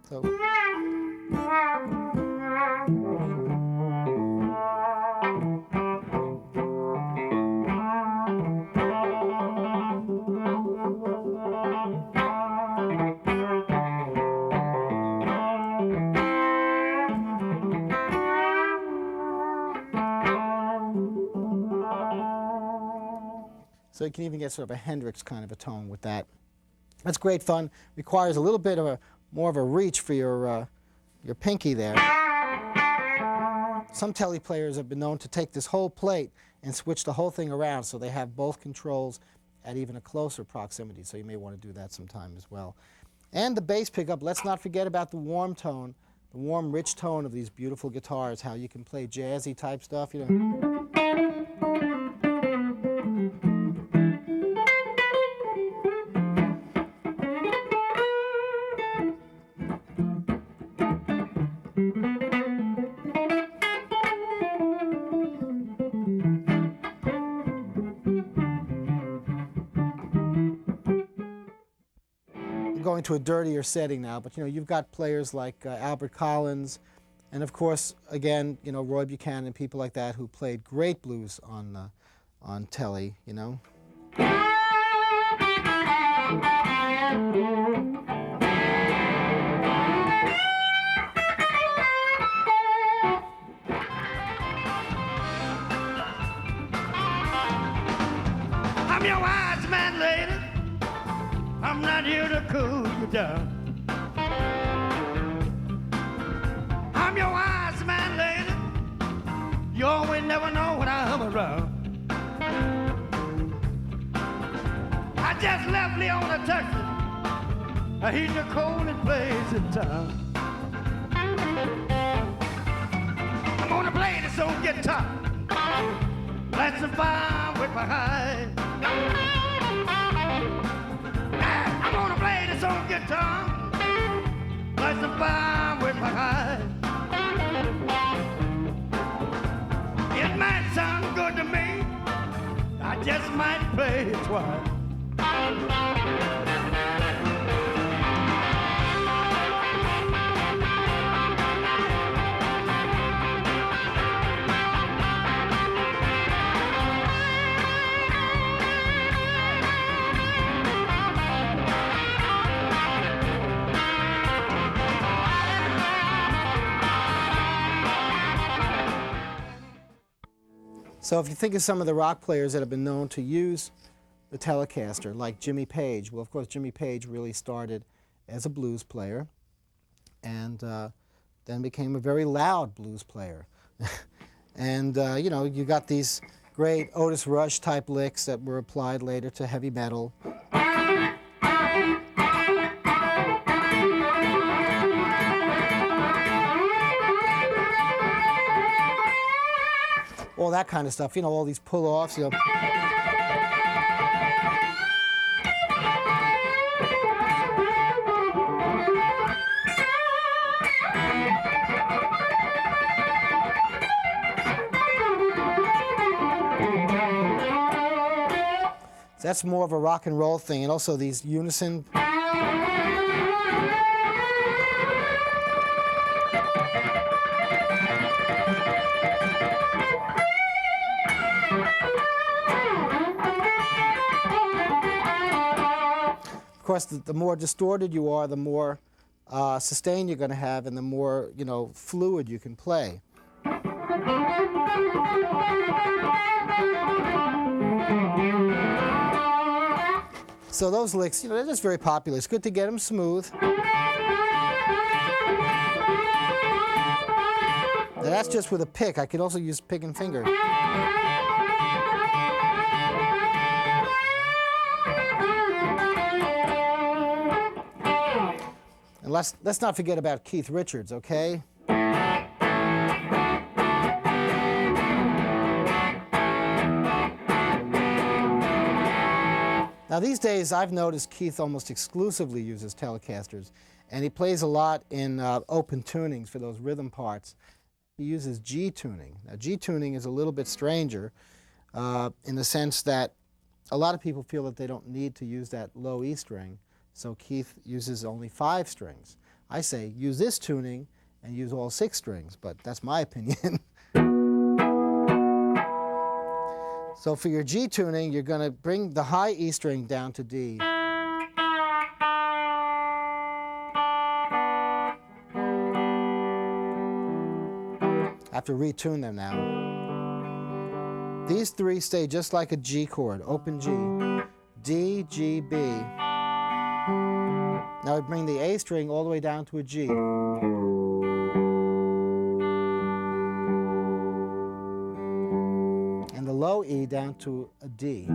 So. So you can even get sort of a Hendrix kind of a tone with that. That's great fun. Requires a little bit of more of a reach for your pinky there. Some Tele players have been known to take this whole plate and switch the whole thing around so they have both controls at even a closer proximity. So you may want to do that sometime as well. And the bass pickup, let's not forget about the warm tone, the warm, rich tone of these beautiful guitars, how you can play jazzy type stuff, you know. Going to a dirtier setting now, but you know, you've got players like Albert Collins, and of course, again, you know, Roy Buchanan and people like that who played great blues on Tele, you know. I'm your wise man, lady. I'm not here to cool you down. I'm your wise man, lady. You always never know when I'm around. I just left Leona, Texas. He's the coldest place in town. I'm gonna play this old guitar. That's the fire with my high. I'm gonna play this old guitar, like the fire with my high. It might sound good to me, I just might play it twice. So if you think of some of the rock players that have been known to use the Telecaster, like Jimmy Page, well, of course, Jimmy Page really started as a blues player and then became a very loud blues player. And, you know, you got these great Otis Rush type licks that were applied later to heavy metal. All that kind of stuff, you know, all these pull-offs, you know. That's more of a rock and roll thing, and also these unison. Of course, the more distorted you are, the more sustain you're going to have, and the more, you know, fluid you can play. So those licks, you know, they're just very popular. It's good to get them smooth. Now that's just with a pick. I could also use pick and finger. And let's not forget about Keith Richards, okay? Now these days, I've noticed Keith almost exclusively uses Telecasters, and he plays a lot in open tunings for those rhythm parts. he uses G tuning. Now, G tuning is a little bit stranger in the sense that a lot of people feel that they don't need to use that low E string, so Keith uses only 5 strings. I say use this tuning and use all 6 strings, but that's my opinion. So for your G tuning, you're going to bring the high E string down to D. I have to retune them now. These 3 stay just like a G chord, open G. D, G, B. Now I bring the A string all the way down to a G. And the low E down to a D.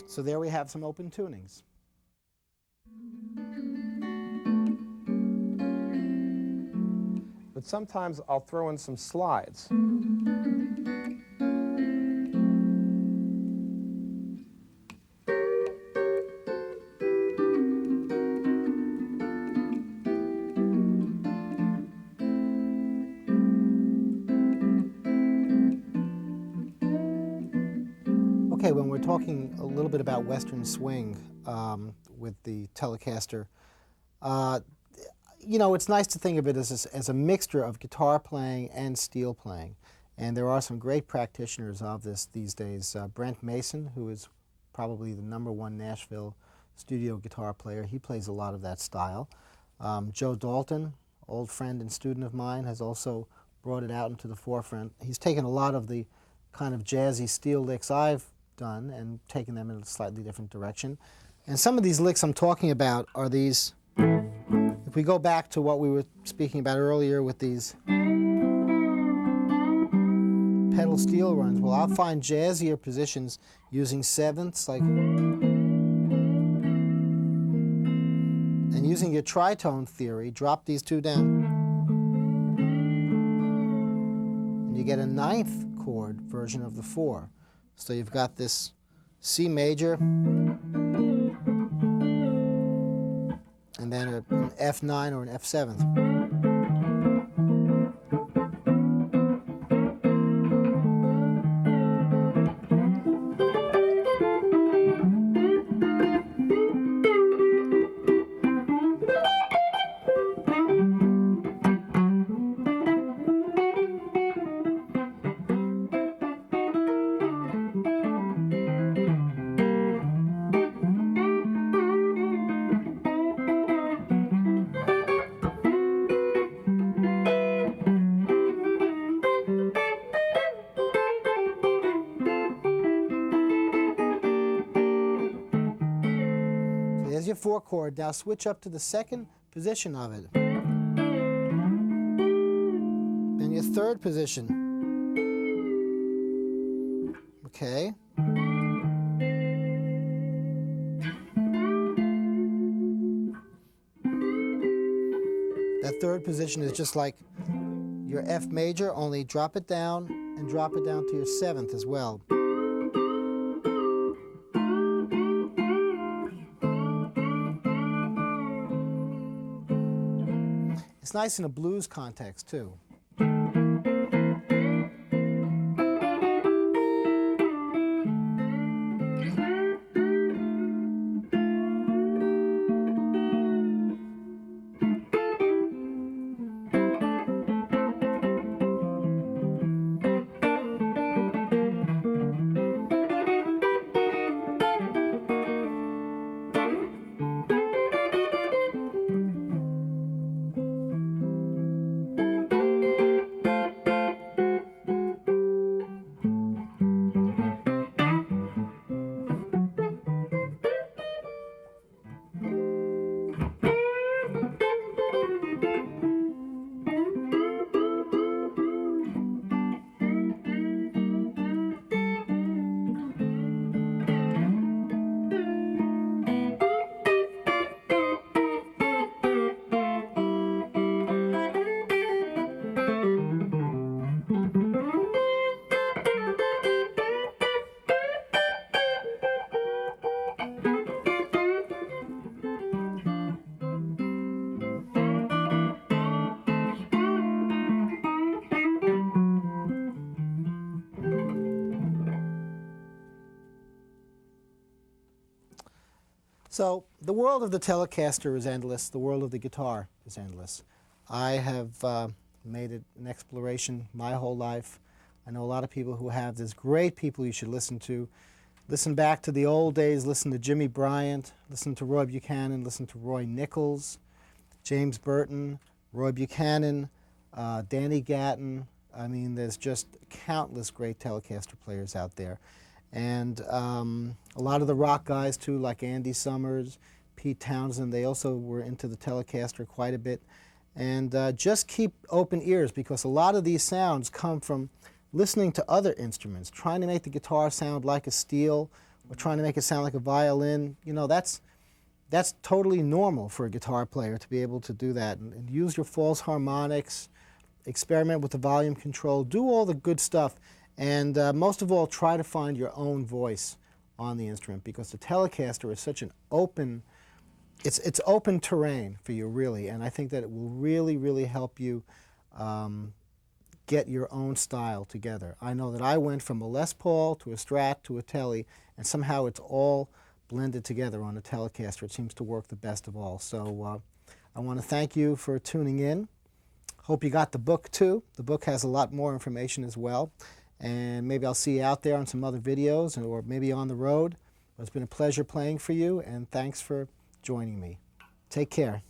So there we have some open tunings. But sometimes I'll throw in some slides. Okay, when we're talking a little bit about Western swing with the Telecaster, you know, it's nice to think of it as a mixture of guitar playing and steel playing. And there are some great practitioners of this these days. Brent Mason, who is probably the #1 Nashville studio guitar player, he plays a lot of that style. Joe Dalton, old friend and student of mine, has also brought it out into the forefront. He's taken a lot of the kind of jazzy steel licks I've done and taken them in a slightly different direction. And some of these licks I'm talking about are these, if we go back to what we were speaking about earlier with these pedal steel runs, well, I'll find jazzier positions using sevenths, like, and using your tritone theory, drop these 2 down, and you get a 9th chord version of the 4. So you've got this C major, and then an F9 or an F7. There's your 4 chord. Now switch up to the 2nd position of it. Then your 3rd position. Okay. That 3rd position is just like your F major, only drop it down and drop it down to your 7th as well. It's nice in a blues context, too. So the world of the Telecaster is endless. The world of the guitar is endless. I have made it an exploration my whole life. I know a lot of people who have. There's great people you should listen to. Listen back to the old days. Listen to Jimmy Bryant. Listen to Roy Buchanan. Listen to Roy Nichols, James Burton, Roy Buchanan, Danny Gatton. I mean, there's just countless great Telecaster players out there. And a lot of the rock guys, too, like Andy Summers, Pete Townsend, they also were into the Telecaster quite a bit. And just keep open ears, because a lot of these sounds come from listening to other instruments, trying to make the guitar sound like a steel or trying to make it sound like a violin. You know, that's totally normal for a guitar player to be able to do that. And use your false harmonics, experiment with the volume control, do all the good stuff. And most of all, try to find your own voice on the instrument, because the Telecaster is such an open, it's open terrain for you, really. And I think that it will really, really help you get your own style together. I know that I went from a Les Paul to a Strat to a Tele, and somehow it's all blended together on a Telecaster. It seems to work the best of all. So I want to thank you for tuning in. Hope you got the book, too. The book has a lot more information as well. And maybe I'll see you out there on some other videos, or maybe on the road. It's been a pleasure playing for you, and thanks for joining me. Take care.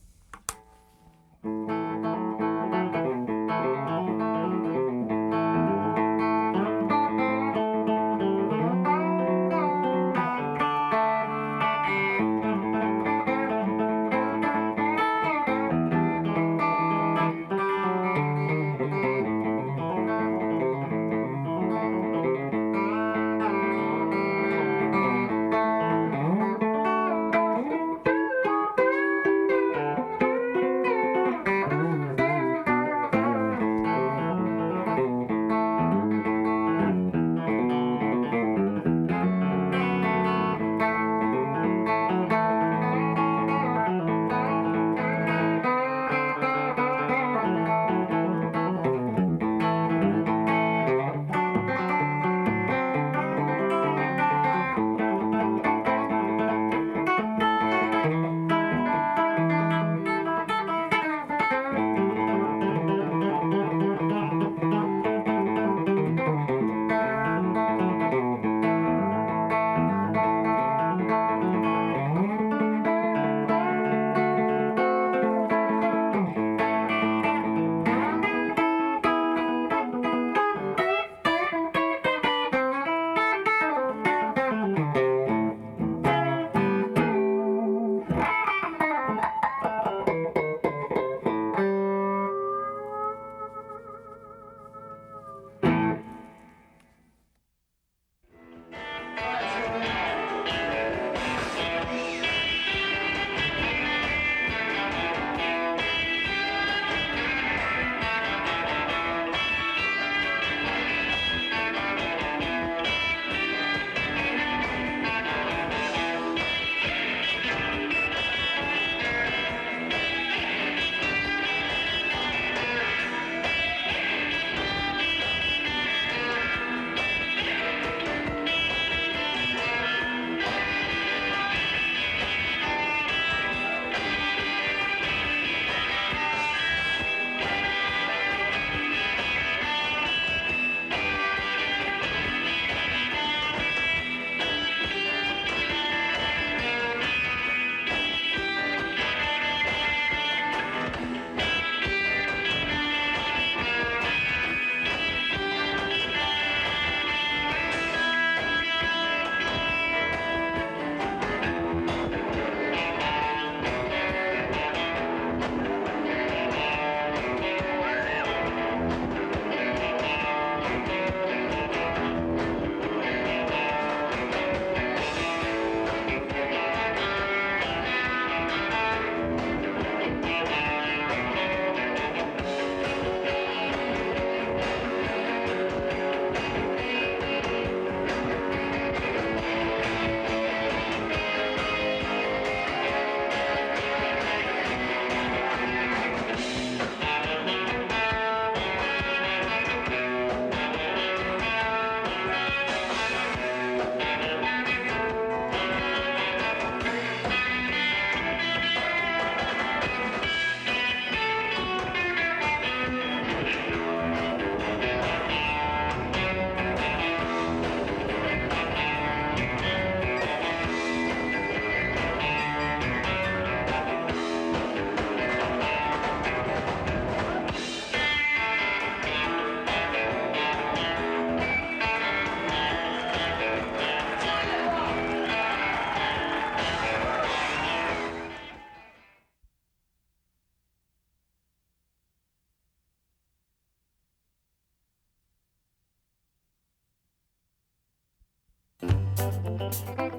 Bye.